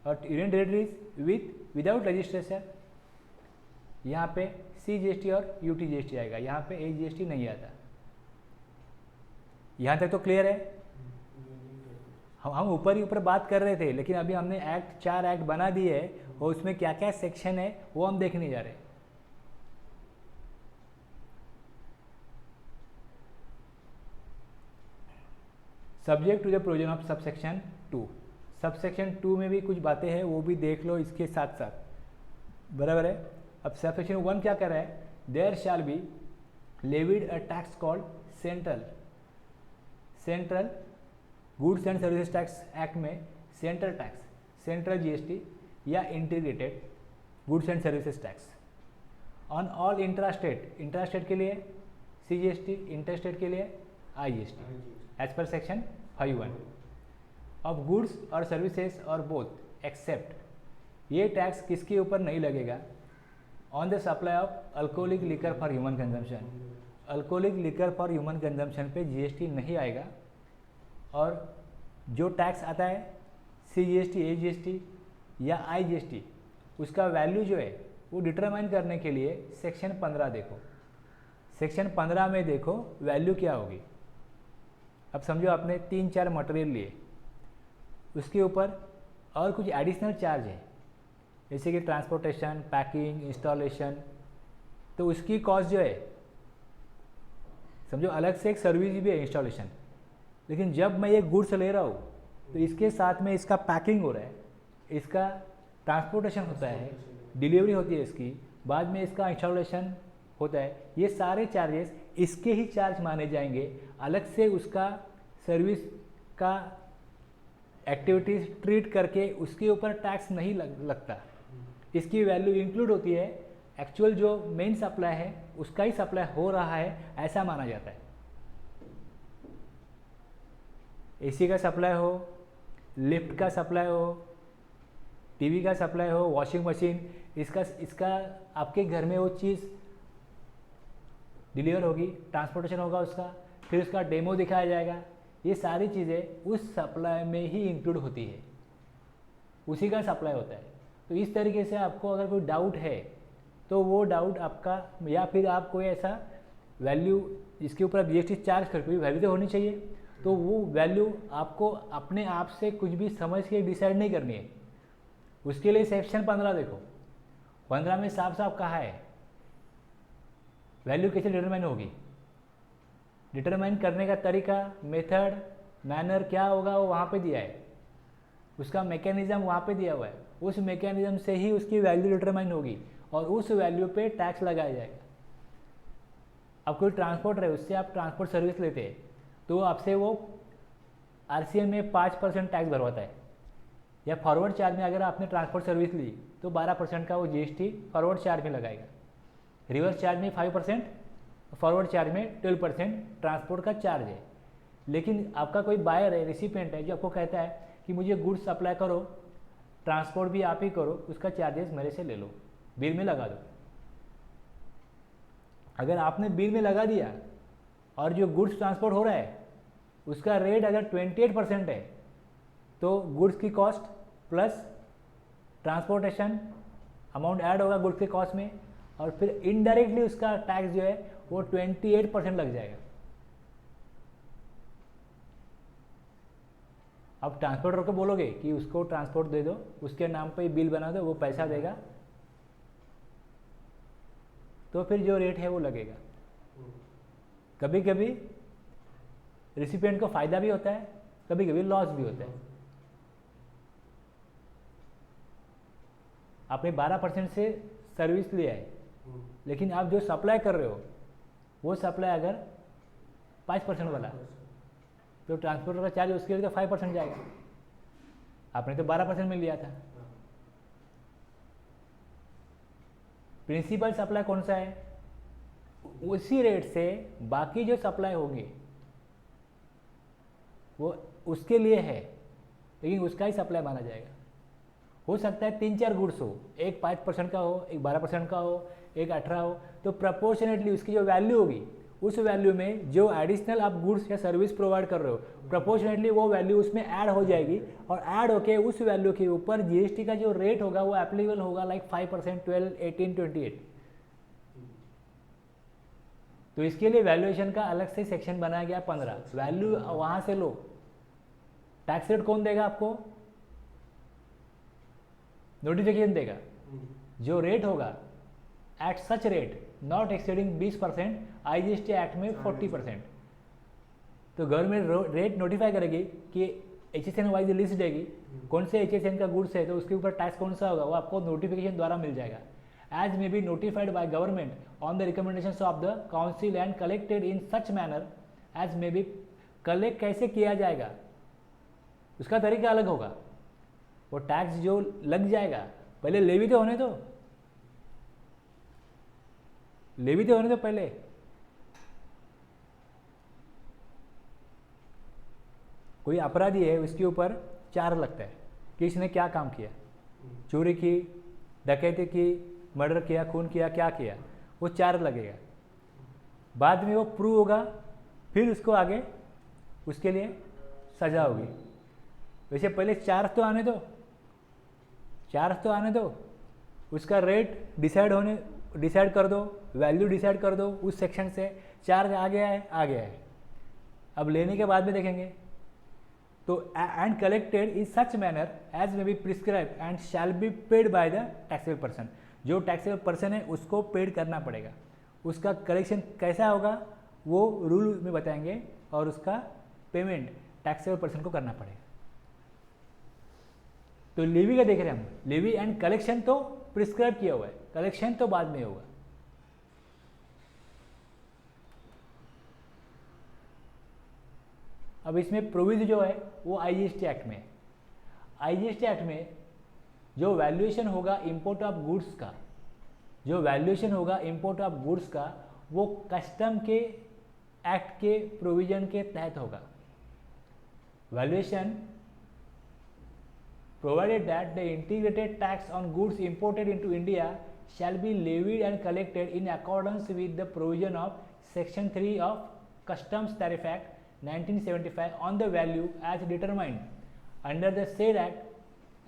और यूनियन टेरिटरीज विदाउट लेजिस्लेचर, यहाँ पे CGST और UTGST आएगा, यहाँ पे AGST नहीं आता। यहाँ तक तो क्लियर है। हम ऊपर ही ऊपर बात कर रहे थे, लेकिन अभी हमने 4 एक्ट बना दिए है और उसमें क्या क्या सेक्शन है वो हम देखने जा रहे हैं। Subject to the provision of subsection 2, subsection 2 में भी कुछ बातें हैं, वो भी देख लो इसके साथ साथ, बराबर है। अब सबसेक्शन 1 क्या कर रहा है, there shall be levied a tax called central goods and services tax act में सेंट्रल टैक्स, सेंट्रल GST या integrated goods and services tax on all intrastate के लिए CGST, इंटरस्टेट के लिए IGST एज पर सेक्शन 5(1) ऑफ गुड्स और सर्विसेज और बोथ एक्सेप्ट, ये टैक्स किसके ऊपर नहीं लगेगा, on the supply of alcoholic liquor for human consumption. Alcoholic liquor for human consumption पे GST नहीं आएगा। और जो टैक्स आता है CGST AGST या IGST, उसका वैल्यू जो है वो डिटरमाइन करने के लिए सेक्शन 15 देखो। सेक्शन 15 में देखो वैल्यू क्या होगी। अब समझो आपने 3-4 मटेरियल लिए, उसके ऊपर और कुछ एडिशनल चार्ज है, जैसे कि ट्रांसपोर्टेशन, पैकिंग, इंस्टॉलेशन, तो उसकी कॉस्ट जो है, समझो अलग से एक सर्विस भी है इंस्टॉलेशन, लेकिन जब मैं ये गुड्स ले रहा हूँ तो इसके साथ में इसका पैकिंग हो रहा है, इसका ट्रांसपोर्टेशन होता है, डिलीवरी होती है इसकी, बाद में इसका इंस्टॉलेशन होता है, ये सारे चार्जेस इसके ही चार्ज माने जाएंगे। अलग से उसका सर्विस का एक्टिविटीज ट्रीट करके उसके ऊपर टैक्स नहीं लगता, इसकी वैल्यू इंक्लूड होती है। एक्चुअल जो मेन सप्लाई है उसका ही सप्लाई हो रहा है, ऐसा माना जाता है। AC का सप्लाई हो, लिफ्ट का सप्लाई हो, TV का सप्लाई हो, वॉशिंग मशीन, इसका आपके घर में वो चीज़ डिलीवर होगी, ट्रांसपोर्टेशन होगा उसका, फिर उसका डेमो दिखाया जाएगा, ये सारी चीज़ें उस सप्लाई में ही इंक्लूड होती है, उसी का सप्लाई होता है। तो इस तरीके से आपको अगर कोई डाउट है तो वो डाउट आपका, या फिर आप कोई ऐसा वैल्यू जिसके ऊपर आप GST चार्ज कर, कोई वैल्यू तो होनी चाहिए, तो वो वैल्यू आपको अपने आप से कुछ भी समझ के डिसाइड नहीं करनी है। उसके लिए सेक्शन 15 देखो, 15 में साफ साफ कहा है वैल्यू कैसे डिटरमाइन होगी। डिटरमाइन करने का तरीका, मेथड, मैनर क्या होगा वो वहाँ पे दिया है, उसका मैकेनिज्म वहाँ पे दिया हुआ है, उस मैकेनिज्म से ही उसकी वैल्यू डिटरमाइन होगी और उस वैल्यू पे टैक्स लगाया जाएगा। अब कोई ट्रांसपोर्टर है, उससे आप ट्रांसपोर्ट सर्विस लेते हैं तो आपसे वो RCM में 5% टैक्स भरवाता है, या फॉरवर्ड चार्ज में अगर आपने ट्रांसपोर्ट सर्विस ली तो 12% का वो GST फॉरवर्ड चार्ज में लगाएगा, रिवर्स चार्ज में 5%, फॉरवर्ड चार्ज में 12% ट्रांसपोर्ट का चार्ज है। लेकिन आपका कोई बायर है, रिसिपिएंट है, जो आपको कहता है कि मुझे गुड्स सप्लाई करो, ट्रांसपोर्ट भी आप ही करो, उसका चार्जेस मेरे से ले लो, बिल में लगा दो। अगर आपने बिल में लगा दिया और जो गुड्स ट्रांसपोर्ट हो रहा है उसका रेट अगर 28% है तो गुड्स की cost plus transportation amount add होगा गुड्स के कॉस्ट में, और फिर इनडायरेक्टली उसका टैक्स जो है वो 28% लग जाएगा। अब ट्रांसपोर्टर को बोलोगे कि उसको ट्रांसपोर्ट दे दो, उसके नाम पे बिल बना दो, वो पैसा देगा, तो फिर जो रेट है वो लगेगा। कभी कभी रिसिपिएंट को फायदा भी होता है, कभी कभी लॉस भी होता है। आपने 12% से सर्विस लिया है, लेकिन आप जो सप्लाई कर रहे हो वो सप्लाई अगर 5% वाला, तो ट्रांसपोर्टर का चार्ज उसके लिए तो 5% जाएगा, आपने तो 12% में लिया था। प्रिंसिपल सप्लाई कौन सा है, उसी रेट से बाकी जो सप्लाई होगी वो उसके लिए है, लेकिन उसका ही सप्लाई माना जाएगा। हो सकता है 3-4 गुड्स हो, एक 5% का हो, एक 12% का हो, एक 18 हो, तो प्रपोर्शनेटली उसकी जो वैल्यू होगी उस वैल्यू में जो एडिशनल आप गुड्स या सर्विस प्रोवाइड कर रहे हो प्रपोर्शनेटली वो वैल्यू उसमें ऐड हो जाएगी, और ऐड होके उस वैल्यू के ऊपर जीएसटी का जो रेट होगा वो एप्लीकेबल होगा, लाइक 5%, 12, 18, 28। तो इसके लिए वैल्यूएशन का अलग से सेक्शन बनाया गया 15, वैल्यू वहां से लो। टैक्स रेट कौन देगा आपको, नोटिफिकेशन देगा। जो रेट होगा at such rate not exceeding 20%, IGST act में 40%। तो गवर्नमेंट रेट नोटिफाई करेगी कि एचएसएन वाइज लिस्ट देगी, कौन से एचएसएन का गुड्स है तो उसके ऊपर टैक्स कौन सा होगा वो आपको नोटिफिकेशन द्वारा मिल जाएगा। As may be notified by government on the recommendations of the council and collected in such manner as may be. Collect कैसे किया जाएगा उसका तरीका अलग होगा, वो टैक्स जो लग जाएगा पहले लेवी तो होने दो, लेवी तो होने दो पहले। कोई अपराधी है उसके ऊपर चार्ज लगता है कि इसने क्या काम किया, चोरी की, डकैती की, मर्डर किया, खून किया, क्या किया, वो चार्ज लगेगा। बाद में वो प्रूव होगा, फिर उसको आगे उसके लिए सजा होगी। वैसे पहले चार्ज तो आने दो, चार्ज तो आने दो, उसका रेट डिसाइड कर दो, वैल्यू डिसाइड कर दो उस सेक्शन से। चार्ज आ गया है, आ गया है, अब लेने के बाद में देखेंगे। तो and collected in such manner as may be prescribe and shall be paid by the taxable person. जो टैक्सेबल पर्सन है उसको पेड करना पड़ेगा। उसका कलेक्शन कैसा होगा वो रूल में बताएंगे, और उसका पेमेंट टैक्सेबल पर्सन को करना पड़ेगा। तो लेवी का देख रहे हैं हम, लेवी एंड कलेक्शन तो प्रिस्क्राइब किया हुआ है, कलेक्शन तो बाद में होगा। अब इसमें प्रोविजन जो है वो आईजीएसटी एक्ट में है। आईजीएसटी एक्ट में जो वैल्यूएशन होगा इंपोर्ट ऑफ गुड्स का, जो वैल्यूएशन होगा इंपोर्ट ऑफ गुड्स का, वो कस्टम के एक्ट के प्रोविजन के तहत होगा। Valuation provided that the integrated tax on goods imported into India shall be levied and collected in accordance with the provision of Section 3 of Customs Tariff Act 1975 on the value as determined under the said act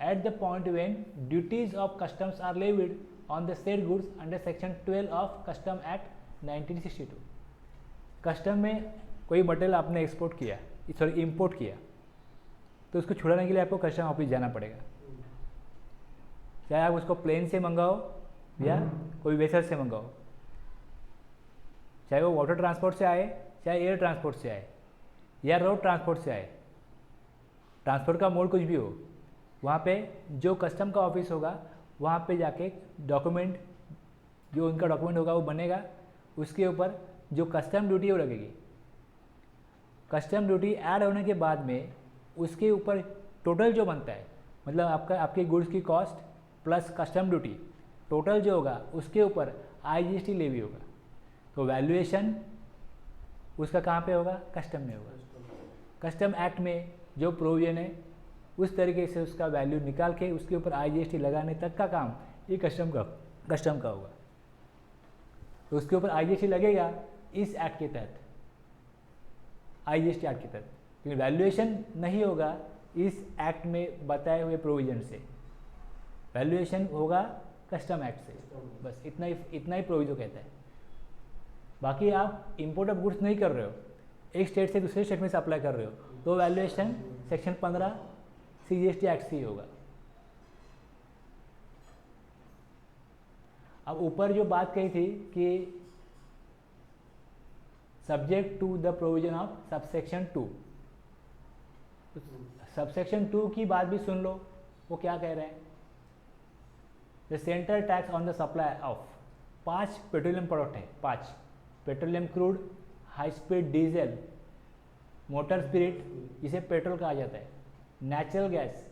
at the point when duties of customs are levied on the said goods under Section 12 of Custom Act 1962। Custom में कोई मटेरियल आपने एक्सपोर्ट किया, सॉरी इंपोर्ट किया, तो उसको छुड़ाने के लिए आपको कस्टम ऑफिस जाना पड़ेगा। चाहे आप उसको प्लेन से मंगाओ या कोई वेसल से मंगाओ, चाहे वो वाटर ट्रांसपोर्ट से आए, चाहे एयर ट्रांसपोर्ट से आए या रोड ट्रांसपोर्ट से आए, ट्रांसपोर्ट का मोड कुछ भी हो, वहाँ पे जो कस्टम का ऑफिस होगा वहाँ पे जाके डॉक्यूमेंट, जो उनका डॉक्यूमेंट होगा वो बनेगा, उसके ऊपर जो कस्टम ड्यूटी है वो लगेगी। कस्टम ड्यूटी ऐड होने के बाद में उसके ऊपर टोटल जो बनता है, मतलब आपके गुड्स की cost plus custom duty, total जो होगा उसके ऊपर आईजीएसटी लेवी होगा। तो वैल्यूएशन उसका कहाँ पे होगा, कस्टम में होगा। कस्टम एक्ट में जो प्रोविजन है उस तरीके से उसका वैल्यू निकाल के उसके ऊपर आईजीएसटी लगाने तक का काम ये कस्टम का होगा। तो उसके ऊपर आईजीएसटी लगेगा इस एक्ट के तहत, आईजीएसटी एक्ट के तहत। लेकिन वैल्यूएशन नहीं होगा इस एक्ट में बताए हुए प्रोविजन से, वैल्यूएशन होगा कस्टम एक्ट से। बस इतना ही प्रोविजन कहता है। बाकी आप इंपोर्ट ऑफ गुड्स नहीं कर रहे हो, एक स्टेट से दूसरे स्टेट में सप्लाई कर रहे हो, तो वैल्यूएशन सेक्शन 15 CGST एक्ट से ही होगा। अब ऊपर जो बात कही थी कि subject to the provision of subsection 2, subsection 2 की बात भी सुन लो, वो क्या कह रहे हैं। The central tax on the supply of 5 petroleum product है, 5 petroleum crude, high speed diesel, motor spirit जिसे पेट्रोल कहा जाता है, natural gas,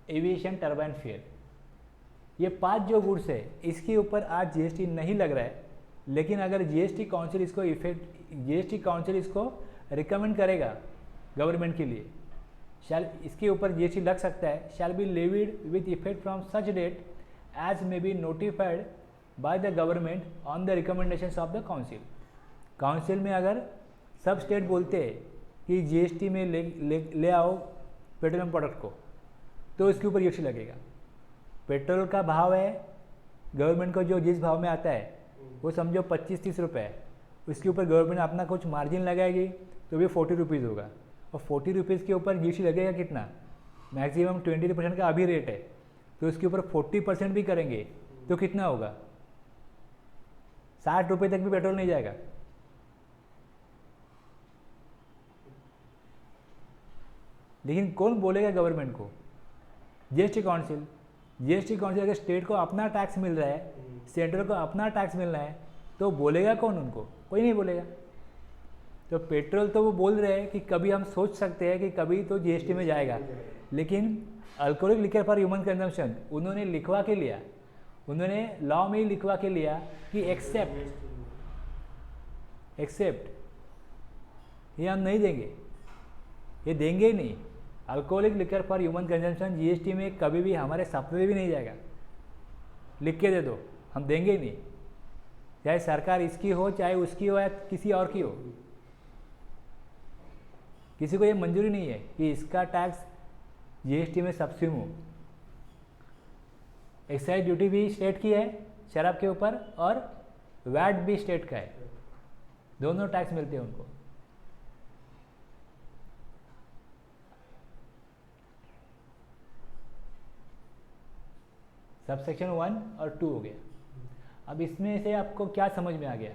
aviation turbine fuel, ये 5 जो गुड्स है इसके ऊपर आज GST नहीं लग रहा है। लेकिन अगर GST काउंसिल इसको रिकमेंड करेगा गवर्नमेंट के लिए, शैल इसके ऊपर GST लग सकता है, shall be levied with effect from such date as may be notified by the government on the recommendations of the council. Council में अगर सब स्टेट बोलते हैं कि GST में ले आओ पेट्रोलियम प्रोडक्ट को, तो इसके ऊपर GST लगेगा। पेट्रोल का भाव है गवर्नमेंट को जो जिस भाव में आता है वो समझो 25-30 रुपये है, उसके ऊपर गवर्नमेंट अपना कुछ मार्जिन लगाएगी तो भी 40 रुपीज़ होगा, और 40 रुपीज़ के ऊपर GST लगेगा कितना, मैक्सिमम 20% का अभी रेट है, तो उसके ऊपर 40% भी करेंगे तो कितना होगा, 60 रुपये तक भी पेट्रोल नहीं जाएगा। लेकिन कौन बोलेगा गवर्नमेंट को, GST काउंसिल। GST काउंसिल अगर स्टेट को अपना टैक्स मिल रहा है, सेंट्रल को अपना टैक्स मिल रहा है, तो बोलेगा कौन उनको, कोई नहीं बोलेगा। तो पेट्रोल तो वो बोल रहे हैं कि कभी हम सोच सकते हैं कि कभी तो GST में जाएगा, लेकिन alcoholic liquor for human consumption उन्होंने लिखवा के लिया, उन्होंने लॉ में ही लिखवा के लिया कि एक्सेप्ट ये हम नहीं देंगे, ये देंगे ही नहीं। Alcoholic liquor for human consumption GST में कभी भी हमारे सपने में भी नहीं जाएगा, लिख के दे दो, हम देंगे ही नहीं, चाहे सरकार इसकी हो चाहे उसकी हो या किसी और की हो, किसी को ये मंजूरी नहीं है कि इसका टैक्स GST में सब्स्यूम हो। एक्साइज ड्यूटी भी स्टेट की है शराब के ऊपर, और वैट भी स्टेट का है, दोनों टैक्स मिलते हैं उनको। सबसेक्शन 1 और 2 हो गया। अब इसमें से आपको क्या समझ में आ गया,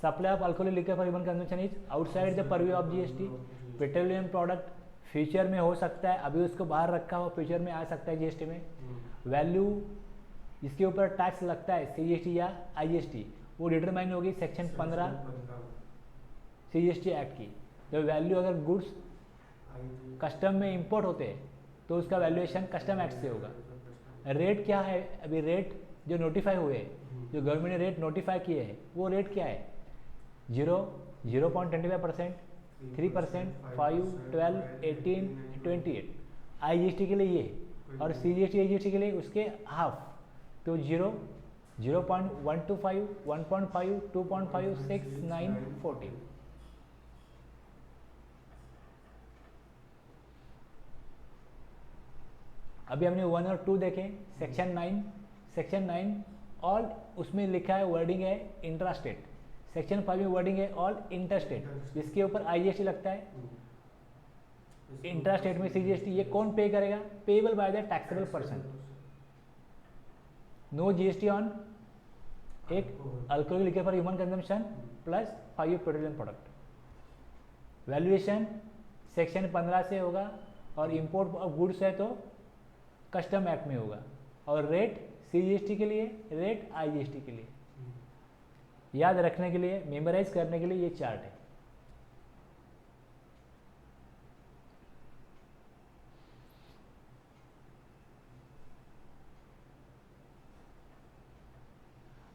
supply of alcoholic liquor for human consumption is outside the purview of GST। Petroleum product future में हो सकता है, अभी उसको बाहर रखा हो, फ्यूचर में आ सकता है GST में। वैल्यू जिसके ऊपर टैक्स लगता है CGST या IGST, वो डिटरमाइन होगी सेक्शन 15 CGST एक्ट की। तो वैल्यू अगर गुड्स कस्टम में इंपोर्ट होते हैं तो उसका वैल्यूएशन कस्टम एक्ट से होगा। रेट क्या है, अभी रेट जो नोटिफाई हुए, जो गवर्नमेंट ने रेट नोटिफाई किए हैं, वो रेट क्या है, 0.25%, 3%, 5, 12, 18, 28 IGST के लिए ये, और CGST IGST के लिए उसके हाफ, तो 0, 0.125, 1.5, 2.5, 6, 9, 14। अभी हमने 1 और 2 देखे। सेक्शन 9 ऑल, उसमें लिखा है वर्डिंग है इंट्रा स्टेट। सेक्शन 5 में वर्डिंग है ऑल इंटर स्टेट, जिसके ऊपर IGST लगता है। इंट्रा स्टेट में CGST, ये कौन पे करेगा, payable by the taxable person. No GST on एक alcoholic liquor for human consumption plus 5 petroleum product. Valuation section 15 से होगा, और इंपोर्ट ऑफ गुड्स है तो कस्टम एक्ट में होगा, और रेट CGST के लिए, रेट IGST के लिए। याद रखने के लिए, मेमोराइज करने के लिए ये चार्ट है।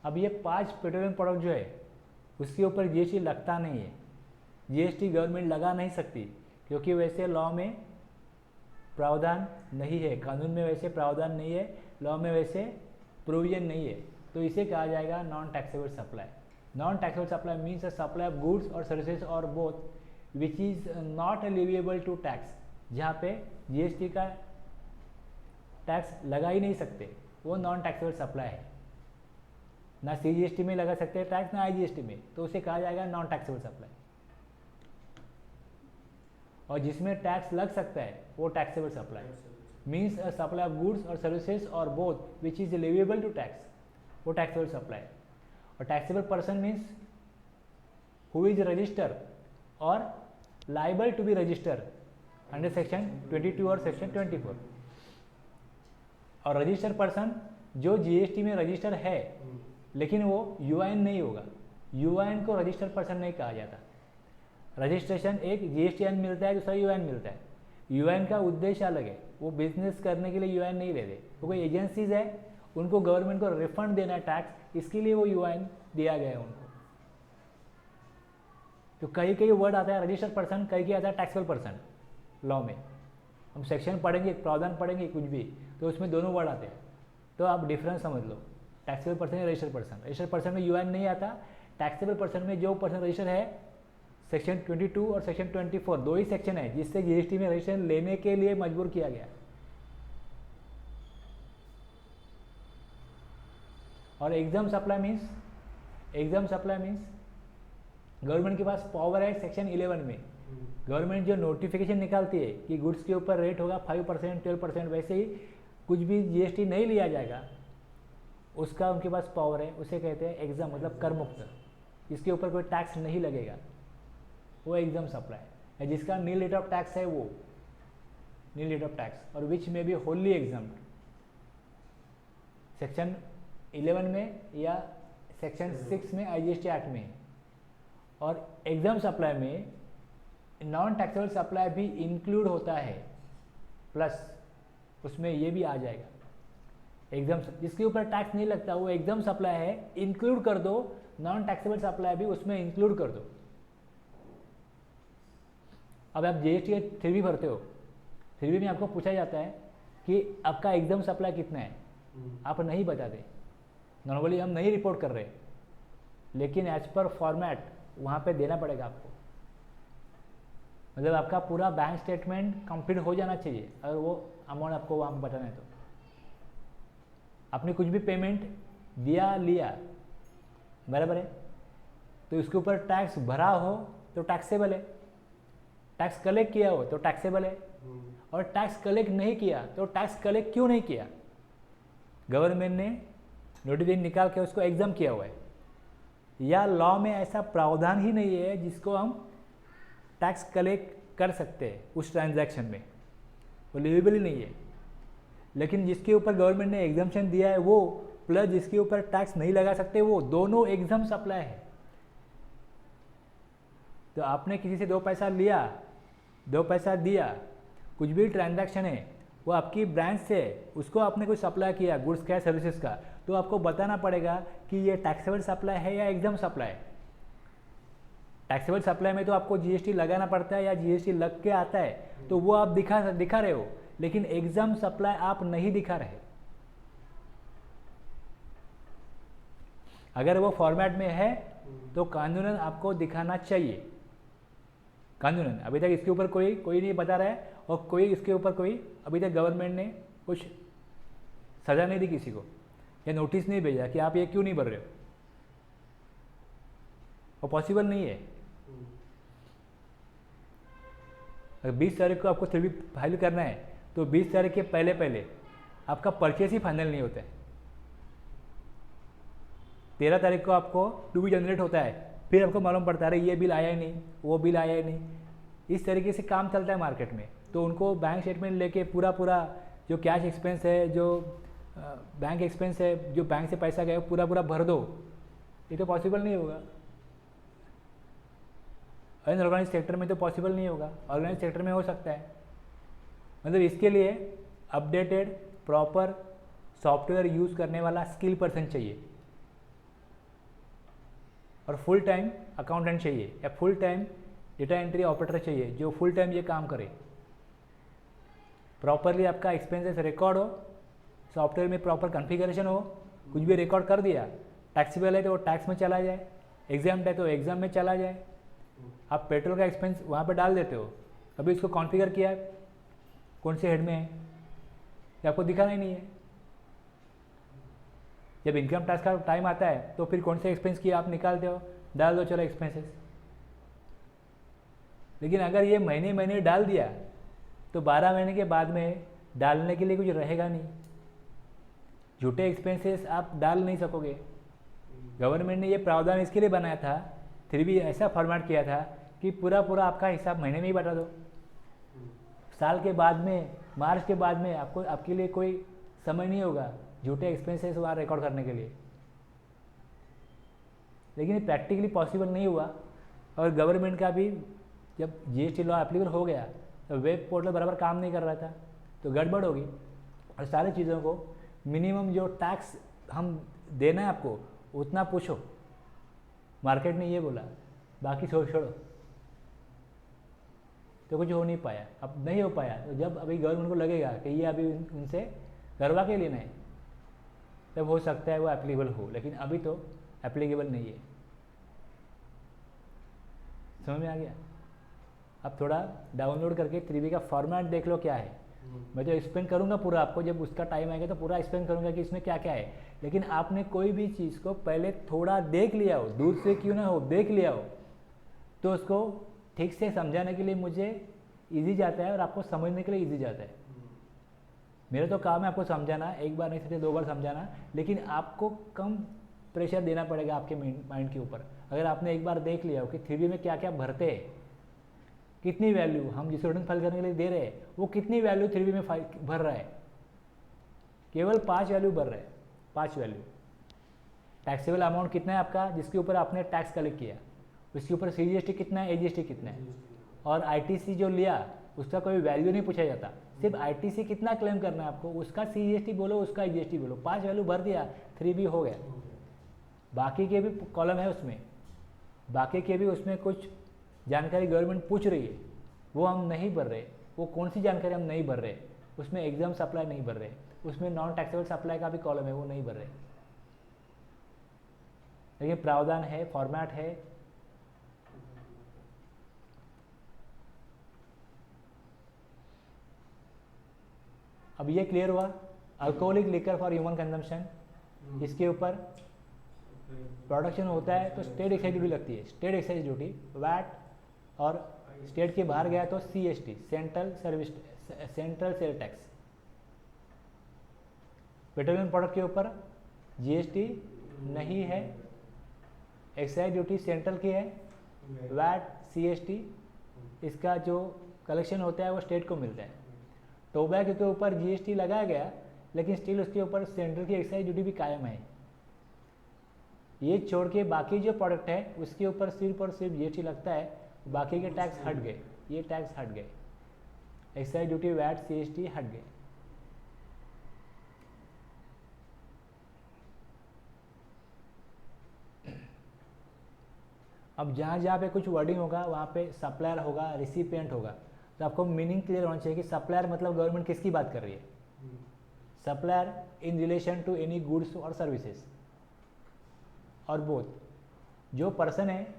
अब ये 5 पेट्रोलियम प्रोडक्ट जो है उसके ऊपर GST लगता नहीं है। GST गवर्नमेंट लगा नहीं सकती, क्योंकि वैसे लॉ में प्रावधान नहीं है, कानून में वैसे प्रावधान नहीं है, लॉ में वैसे प्रोविजन नहीं है, तो इसे कहा जाएगा non taxable supply. Non taxable supply means a supply of goods और सर्विसेज और both which is not eligible to tax, जहाँ पे जीएसटी का टैक्स लगा ही नहीं सकते, वो नॉन टैक्सेबल सप्लाई है। ना सीजीएसटी में लगा सकते हैं टैक्स, ना आईजीएसटी में, तो उसे कहा जाएगा नॉन टैक्सेबल सप्लाई। और जिसमें टैक्स लग सकता है वो taxable supply means a supply of goods और सर्विसेज और both which is leviable to tax, वो टैक्सेबल सप्लाई। और taxable person means who is register और liable to be register under section 22 और सेक्शन 24। और रजिस्टर पर्सन जो जीएसटी में रजिस्टर है लेकिन वो यूआईएन नहीं होगा, यूआईएन को रजिस्टर पर्सन नहीं कहा जाता। रजिस्ट्रेशन एक जीएसटीएन मिलता है, दूसरा यूआईएन मिलता है। यूआईएन का उद्देश्य अलग है, वो बिजनेस करने के लिए यूआईएन नहीं लेते, वो कोई एजेंसीज है, उनको गवर्नमेंट को रिफंड देना है टैक्स, इसके लिए वो यूआईएन दिया गया है उनको। तो कई कई वर्ड आता है रजिस्टर्ड पर्सन, कई आता है टैक्सेबल पर्सन लॉ में। हम सेक्शन पढ़ेंगे, प्रावधान पढ़ेंगे कुछ भी, तो उसमें दोनों वर्ड आते हैं, तो आप डिफरेंस समझ लो, टैक्सेबल पर्सन या रजिस्टर्ड पर्सन। रजिस्टर्ड पर्सन में यूआईएन नहीं आता, टैक्सेबल पर्सन में जो पर्सन रजिस्टर है सेक्शन 22 और सेक्शन 24 दो ही सेक्शन है जिससे जीएसटी में रजिस्ट्रेशन लेने के लिए मजबूर किया गया। और एग्जाम सप्लाई मीन्स गवर्नमेंट के पास पावर है सेक्शन 11 में। गवर्नमेंट जो नोटिफिकेशन निकालती है कि गुड्स के ऊपर रेट होगा 5%, 12%, वैसे ही कुछ भी जीएसटी नहीं लिया जाएगा, उसका उनके पास पावर है, उसे कहते हैं एग्जाम, मतलब कर मुक्त, जिसके ऊपर कोई टैक्स नहीं लगेगा, वो एग्जाम सप्लाई है। जिसका नील रेट ऑफ टैक्स है वो नील रेट ऑफ टैक्स, और विच में भी होली एग्जाम सेक्शन 11 में या सेक्शन 6 में आईजीएसटी एक्ट में। और एग्जाम सप्लाई में नॉन टैक्सेबल सप्लाई भी इंक्लूड होता है, प्लस उसमें ये भी आ जाएगा एग्जाम, जिसके ऊपर टैक्स नहीं लगता वो एग्जाम सप्लाई है, इंक्लूड कर दो, नॉन टैक्सेबल सप्लाई भी उसमें इंक्लूड कर दो। अब आप जीएसटी 3B भरते हो, 3B में आपको पूछा जाता है कि आपका एग्जाम सप्लाई कितना है, आप नहीं बताते, नॉर्मली हम नहीं रिपोर्ट कर रहे, लेकिन एज पर फॉर्मेट वहाँ पे देना पड़ेगा आपको। मतलब आपका पूरा बैंक स्टेटमेंट कंप्लीट हो जाना चाहिए अगर वो अमाउंट आपको वहाँ बताना है। तो आपने कुछ भी पेमेंट दिया लिया, बराबर है, तो उसके ऊपर टैक्स भरा हो तो टैक्सेबल है, टैक्स कलेक्ट किया हो तो टैक्सेबल है, और टैक्स कलेक्ट नहीं किया तो टैक्स कलेक्ट क्यों नहीं किया, गवर्नमेंट ने नोटिफिकेशन निकाल के उसको एग्जाम किया हुआ है, या लॉ में ऐसा प्रावधान ही नहीं है जिसको हम टैक्स कलेक्ट कर सकते हैं उस ट्रांजैक्शन में, वो लिवेबल ही नहीं है। लेकिन जिसके ऊपर गवर्नमेंट ने एग्जाम्पशन दिया है वो, प्लस जिसके ऊपर टैक्स नहीं लगा सकते वो, दोनों एग्जाम सप्लाई है। तो आपने किसी से 2 पैसा लिया, 2 पैसा दिया, कुछ भी ट्रांजैक्शन है वो आपकी ब्रांच से, उसको आपने कुछ सप्लाई किया गुड्स का सर्विसेज का, तो आपको बताना पड़ेगा कि ये टैक्सेबल सप्लाई है या एग्जाम सप्लाई है। टैक्सेबल सप्लाई में तो आपको जीएसटी लगाना पड़ता है या जीएसटी लग के आता है, तो वो आप दिखा रहे हो, लेकिन एग्जाम सप्लाई आप नहीं दिखा रहे। अगर वो फॉर्मेट में है तो कानूनन आपको दिखाना चाहिए, कानूनन। अभी तक इसके ऊपर कोई नहीं बता रहा है, और कोई इसके ऊपर अभी तक गवर्नमेंट ने कुछ सजा नहीं दी किसी को, या नोटिस नहीं भेजा कि आप ये क्यों नहीं भर रहे हो, वो पॉसिबल नहीं है। अगर 20 तारीख को आपको 3B फाइल करना है तो 20 तारीख के पहले आपका परचेस ही फाइनल नहीं होता है। 13 तारीख को आपको 2B जनरेट होता है, फिर आपको मालूम पड़ता है ये बिल आया ही नहीं, वो बिल आया ही नहीं। इस तरीके से काम चलता है मार्केट में। तो उनको बैंक स्टेटमेंट लेके पूरा जो कैश एक्सपेंस है, जो बैंक एक्सपेंस है, जो बैंक से पैसा गया पूरा भर दो, ये तो पॉसिबल नहीं होगा। अनऑर्गेनाइज सेक्टर में तो पॉसिबल नहीं होगा, ऑर्गेनाइज सेक्टर में हो सकता है। मतलब इसके लिए अपडेटेड प्रॉपर सॉफ्टवेयर यूज़ करने वाला स्किल पर्सन चाहिए, और फुल टाइम अकाउंटेंट चाहिए, या full time data entry operator चाहिए जो फुल टाइम ये काम करे। प्रॉपरली आपका एक्सपेंसेस रिकॉर्ड हो, सॉफ्टवेयर में प्रॉपर कॉन्फ़िगरेशन हो, कुछ भी रिकॉर्ड कर दिया, टैक्सेबल है तो वो टैक्स में चला जाए, एग्जाम्ड है तो एग्जाम में चला जाए। आप पेट्रोल का एक्सपेंस वहाँ पे डाल देते हो, अभी इसको कॉन्फ़िगर किया है, कौन से हेड में है, ये आपको दिखाना ही नहीं है। जब इनकम टैक्स का टाइम आता है तो फिर कौन से एक्सपेंस की आप निकालते हो, डाल दो चलो एक्सपेंसेस। लेकिन अगर ये महीने महीने डाल दिया तो 12 महीने के बाद में डालने के लिए कुछ रहेगा नहीं, झूठे एक्सपेंसेस आप डाल नहीं सकोगे। गवर्नमेंट ने ये प्रावधान इसके लिए बनाया था, फिर भी ऐसा फॉर्मेट किया था कि पूरा पूरा आपका हिसाब महीने में ही बता दो। साल के बाद में, मार्च के बाद में आपको आपके लिए कोई समय नहीं होगा झूठे एक्सपेंसेस वहाँ रिकॉर्ड करने के लिए। लेकिन प्रैक्टिकली पॉसिबल नहीं हुआ। और गवर्नमेंट का भी जब जीएसटी लॉ एप्लीकेबल हो गया तो वेब पोर्टल बराबर काम नहीं कर रहा था, तो गड़बड़ होगी। और सारी चीज़ों को मिनिमम जो टैक्स हम देना है आपको उतना पूछो, मार्केट ने ये बोला, बाकी छोड़ो। तो कुछ हो नहीं पाया, अब नहीं हो पाया। तो जब अभी गवर्नमेंट को लगेगा कि ये अभी उनसे करवा के लेना है, तब हो सकता है वो एप्लीकेबल हो, लेकिन अभी तो एप्लीकेबल नहीं है। समझ में आ गया? अब थोड़ा डाउनलोड करके 3B का फॉर्मेट देख लो क्या है। मैं तो एक्सप्लेन करूँगा पूरा आपको, जब उसका टाइम आएगा तो पूरा एक्सप्लेन करूँगा कि इसमें क्या क्या है। लेकिन आपने कोई भी चीज़ को पहले थोड़ा देख लिया हो, दूर से क्यों ना हो, देख लिया हो, तो उसको ठीक से समझाने के लिए मुझे इजी जाता है और आपको समझने के लिए इजी जाता है। मेरा तो काम है आपको समझाना, एक बार नहीं सकते 2 बार समझाना, लेकिन आपको कम प्रेशर देना पड़ेगा आपके माइंड के ऊपर। अगर आपने एक बार देख लिया हो कि 3B में क्या क्या भरते हैं, कितनी वैल्यू हम जिस रिटर्न फाइल करने के लिए दे रहे हैं वो कितनी वैल्यू 3B में भर रहा है, केवल 5 वैल्यू भर रहा है, 5 वैल्यू। टैक्सेबल अमाउंट कितना है आपका जिसके ऊपर आपने टैक्स कलेक्ट किया, उसके ऊपर CGST कितना है, AGST कितना है, और ITC जो लिया उसका कोई वैल्यू नहीं पूछा जाता, सिर्फ ITC कितना क्लेम करना है आपको, उसका CGST बोलो, उसका AGST बोलो, 5 वैल्यू भर दिया, 3B हो गया। बाकी के भी कॉलम है उसमें, बाकी के भी उसमें कुछ जानकारी गवर्नमेंट पूछ रही है, वो हम नहीं भर रहे। वो कौन सी जानकारी हम नहीं भर रहे, उसमें एग्जाम सप्लाई नहीं भर रहे, उसमें नॉन टैक्सेबल सप्लाई का भी कॉलम है वो नहीं भर रहे। लेकिन प्रावधान है, फॉर्मेट है। अब ये क्लियर हुआ, alcoholic liquor for human consumption, इसके ऊपर प्रोडक्शन होता है तो स्टेट एक्साइज ड्यूटी लगती है, स्टेट एक्साइज ड्यूटी, वैट, और स्टेट के बाहर गया तो CST, central sale tax. Petroleum product के ऊपर GST नहीं है, एक्साइज ड्यूटी सेंट्रल की है, वैट, CST इसका जो कलेक्शन होता है वो स्टेट को मिलता है। टोबैको के ऊपर GST लगाया गया, लेकिन स्टिल उसके ऊपर सेंट्रल की एक्साइज ड्यूटी भी कायम है। ये छोड़ के बाकी जो प्रोडक्ट है उसके ऊपर सिर्फ और सिर्फ GST लगता है, बाकी के टैक्स हट गए, ये टैक्स हट गए, एक्साइज ड्यूटी, वैट, CST हट गए। अब जहाँ जहाँ पे कुछ वर्डिंग होगा वहाँ पे सप्लायर होगा, रिसिपिएंट होगा, तो आपको मीनिंग क्लियर होना चाहिए कि सप्लायर मतलब गवर्नमेंट किसकी बात कर रही है। Supplier in relation to any goods और सर्विसेज, और बोथ। जो पर्सन है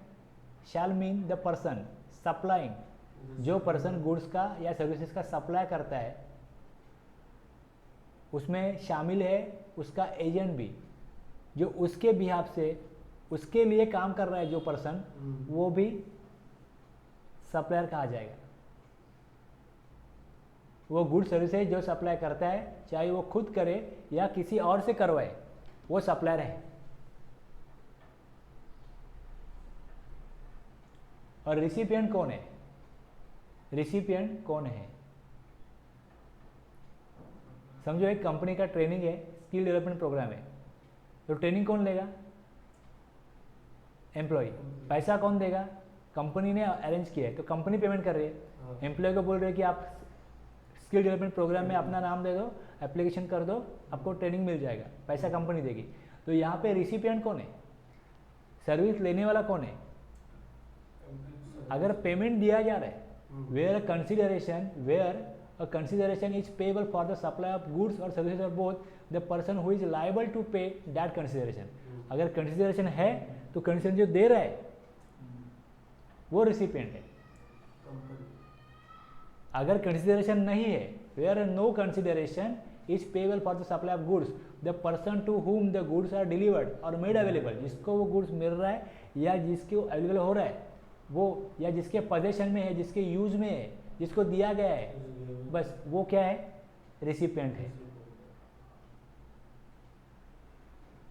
shall mean the person supplying, जो पर्सन गुड्स का या सर्विसेज का सप्लाई करता है उसमें शामिल है उसका एजेंट भी, जो उसके बिहाफ से उसके लिए काम कर रहा है जो पर्सन, वो भी सप्लायर कहा जाएगा। वो गुड सर्विसेज जो सप्लाई करता है, चाहे वो खुद करे या किसी और से करवाए, वो सप्लायर है। और रिसिपिएंट कौन है? रिसिपिएंट कौन है? समझो एक कंपनी का ट्रेनिंग है, स्किल डेवलपमेंट प्रोग्राम है, तो ट्रेनिंग कौन लेगा? एम्प्लॉय। पैसा कौन देगा? कंपनी ने अरेंज किया है तो कंपनी पेमेंट कर रही है। एम्प्लॉय को बोल रहे हैं कि आप स्किल डेवलपमेंट प्रोग्राम में अपना नाम दे दो, एप्लीकेशन कर दो, आपको ट्रेनिंग मिल जाएगा, पैसा कंपनी देगी। तो यहाँ पे रिसिपिएंट कौन है? सर्विस लेने वाला कौन है? अगर पेमेंट दिया जा रहा है, where a consideration is payable for the supply of goods और सर्विसेज और both, the person who is liable to pay that consideration. अगर कंसिडरेशन है तो कंसिडरेशन जो दे रहा है वो रिसिपिएंट है। अगर कंसिडरेशन नहीं है where no consideration is payable for the supply of goods the person to whom the goods are delivered और मेड अवेलेबल, जिसको वो गुड्स मिल रहा है या जिसके अवेलेबल हो रहा है वो, या जिसके पोजेशन में है, जिसके यूज में है, जिसको दिया गया है, बस वो क्या है, रिसिपिएंट है।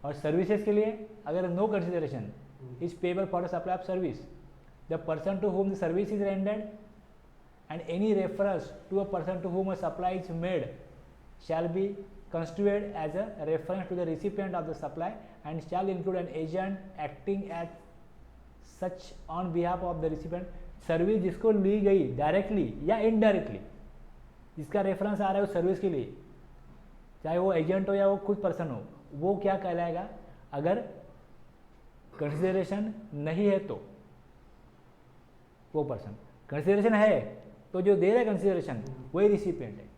और सर्विसेज के लिए अगर no consideration is payable for the supply of service the person to whom the service is rendered and any reference to a person to whom a supply is made shall be construed as a reference to the recipient of the supply and shall include an agent acting as such on behalf of the recipient। Service जिसको ली गई डायरेक्टली या इनडायरेक्टली, जिसका रेफरेंस आ रहा है उस सर्विस के लिए, चाहे वो एजेंट हो या वो खुद पर्सन हो, वो क्या कहलाएगा, अगर कंसिडरेशन नहीं है तो वो पर्सन, कंसिडरेशन है तो जो दे रहा है कंसिडरेशन वही रिसिपिएंट है।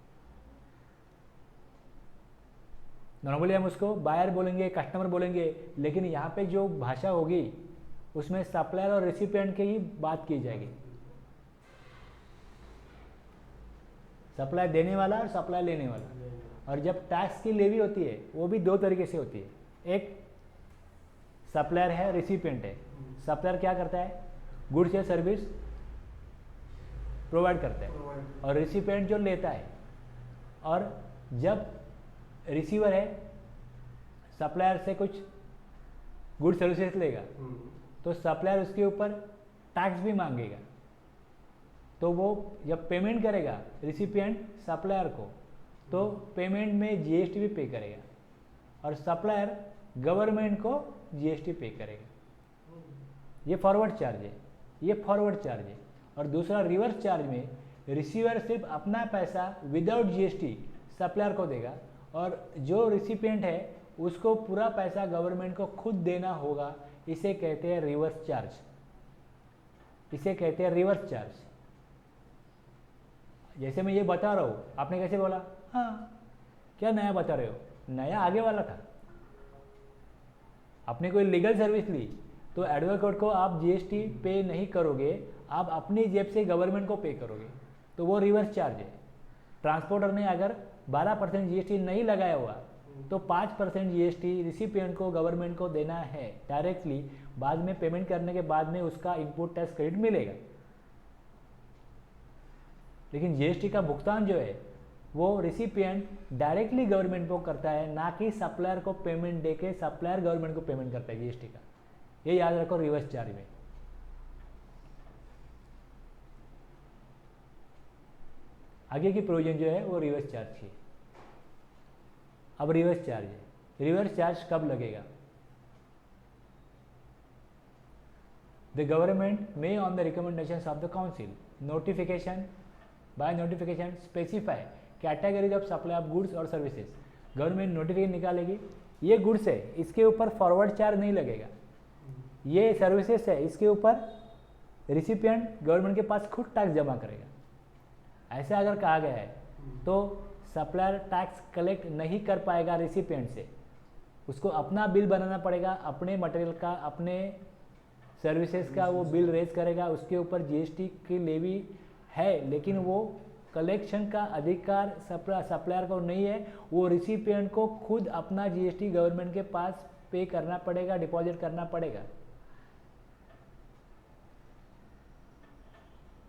नॉर्मली हम उसको बायर बोलेंगे, कस्टमर बोलेंगे, लेकिन यहाँ पे जो भाषा होगी उसमें सप्लायर और रेसिपिएंट की ही बात की जाएगी। सप्लाई देने वाला और सप्लाई लेने वाला। और जब टैक्स की लेवी होती है वो भी दो तरीके से होती है, एक सप्लायर है, रेसिपिएंट है। सप्लायर क्या करता है, गुड्स या सर्विस प्रोवाइड करता है और रेसिपिएंट जो लेता है। और जब रिसीवर है सप्लायर से कुछ गुड सर्विसेज लेगा तो सप्लायर उसके ऊपर टैक्स भी मांगेगा, तो वो जब पेमेंट करेगा रिसिपिएंट सप्लायर को तो पेमेंट में जीएसटी भी पे करेगा और सप्लायर गवर्नमेंट को जीएसटी पे करेगा। ये फॉरवर्ड चार्ज है, ये फॉरवर्ड चार्ज है। और दूसरा रिवर्स चार्ज में रिसीवर सिर्फ अपना पैसा विदाउट जीएसटी सप्लायर को देगा और जो रिसिपिएंट है उसको पूरा पैसा गवर्नमेंट को खुद देना होगा। इसे कहते हैं रिवर्स चार्ज, इसे कहते हैं रिवर्स चार्ज। जैसे मैं ये बता रहा हूँ, आपने कैसे बोला, हाँ क्या नया बता रहे हो, नया आगे वाला था। आपने कोई लीगल सर्विस ली तो एडवोकेट को आप जीएसटी पे नहीं करोगे, आप अपनी जेब से गवर्नमेंट को पे करोगे, तो वो रिवर्स चार्ज है। ट्रांसपोर्टर ने अगर 12% जीएसटी नहीं लगाया हुआ तो 5% जीएसटी रिसिपिएंट को गवर्नमेंट को देना है डायरेक्टली। बाद में पेमेंट करने के बाद में उसका इनपुट टैक्स क्रेडिट मिलेगा, लेकिन जीएसटी का भुगतान जो है वो रिसिपिएंट डायरेक्टली गवर्नमेंट को करता है, ना कि सप्लायर को पेमेंट देके सप्लायर गवर्नमेंट को पेमेंट करता है जीएसटी का। ये याद रखो रिवर्स चार्ज में। आगे की प्रोविजन जो है वो रिवर्स चार्ज की। अब रिवर्स चार्ज है, रिवर्स चार्ज कब लगेगा, the government may on the recommendations of the council notification by notification specify categories of supply of goods और सर्विसेज। गवर्नमेंट नोटिफिकेशन निकालेगी, ये गुड्स है इसके ऊपर फॉरवर्ड चार्ज नहीं लगेगा, ये सर्विसेज है इसके ऊपर रिसिपिएंट गवर्नमेंट के पास खुद टैक्स जमा करेगा। ऐसा अगर कहा गया है तो सप्लायर टैक्स कलेक्ट नहीं कर पाएगा रिसिपिएंट से, उसको अपना बिल बनाना पड़ेगा, अपने मटेरियल का, अपने सर्विसेज का वो बिल रेज करेगा। उसके ऊपर जीएसटी की लेवी है, लेकिन वो कलेक्शन का अधिकार सप्लायर को नहीं है, वो रिसिपिएंट को खुद अपना जीएसटी गवर्नमेंट के पास पे करना पड़ेगा, डिपॉजिट करना पड़ेगा।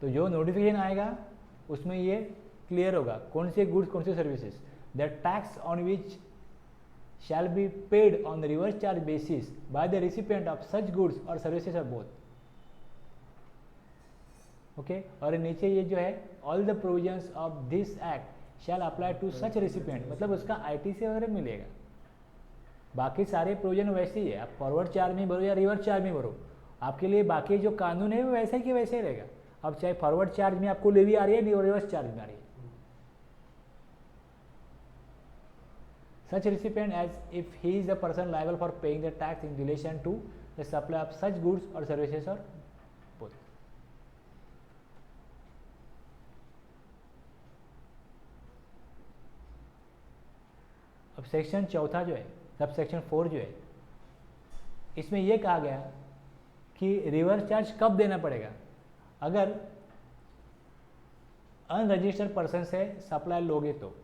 तो जो नोटिफिकेशन आएगा उसमें ये क्लियर होगा कौन से गुड्स कौन से services. The tax on which shall be paid on the reverse charge basis by the recipient of such goods और सर्विसेज आर बोथ। ओके, और नीचे ये जो है all the provisions of this act shall apply to such recipient, मतलब उसका आईटीसी वगैरह मिलेगा। बाकी सारे प्रोविजन वैसे ही है, आप फॉरवर्ड चार्ज में भरो या रिवर्स चार्ज में भरो, आपके लिए बाकी जो कानून है वो वैसे ही कि वैसे ही रहेगा। अब चाहे फॉरवर्ड चार्ज में आपको लेवी आ रही है नहीं, रिवर्स चार्ज में आ रही है। Such recipient as if he is the person liable for paying the tax in relation to the supply of such goods or services or both। अब सेक्शन चौथा जो है, सब सेक्शन 4 जो है, इसमें यह कहा गया कि रिवर्स चार्ज कब देना पड़ेगा। अगर अनरजिस्टर्ड पर्सन से सप्लाई लोगे तो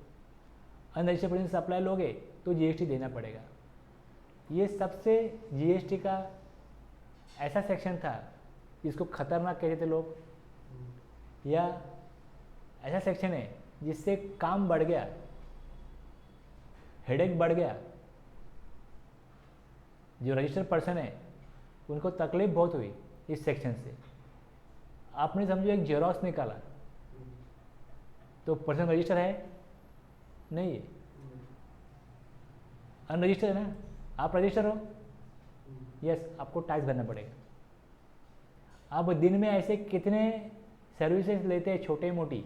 अनरजिस्टर्ड पर्सन से सप्लाई लोगे तो जीएसटी देना पड़ेगा। ये सबसे जीएसटी का ऐसा सेक्शन था जिसको खतरनाक कहते थे लोग, या ऐसा सेक्शन है जिससे काम बढ़ गया, हेडेक बढ़ गया। जो रजिस्टर्ड पर्सन है उनको तकलीफ बहुत हुई इस सेक्शन से। आपने समझो एक जेरोक्स निकाला तो पर्सन रजिस्टर है नहीं है, अनरजिस्टर्ड है ना, आप रजिस्टर हो, यस, आपको टैक्स भरना पड़ेगा। अब दिन में ऐसे कितने सर्विसेज लेते हैं छोटे मोटी,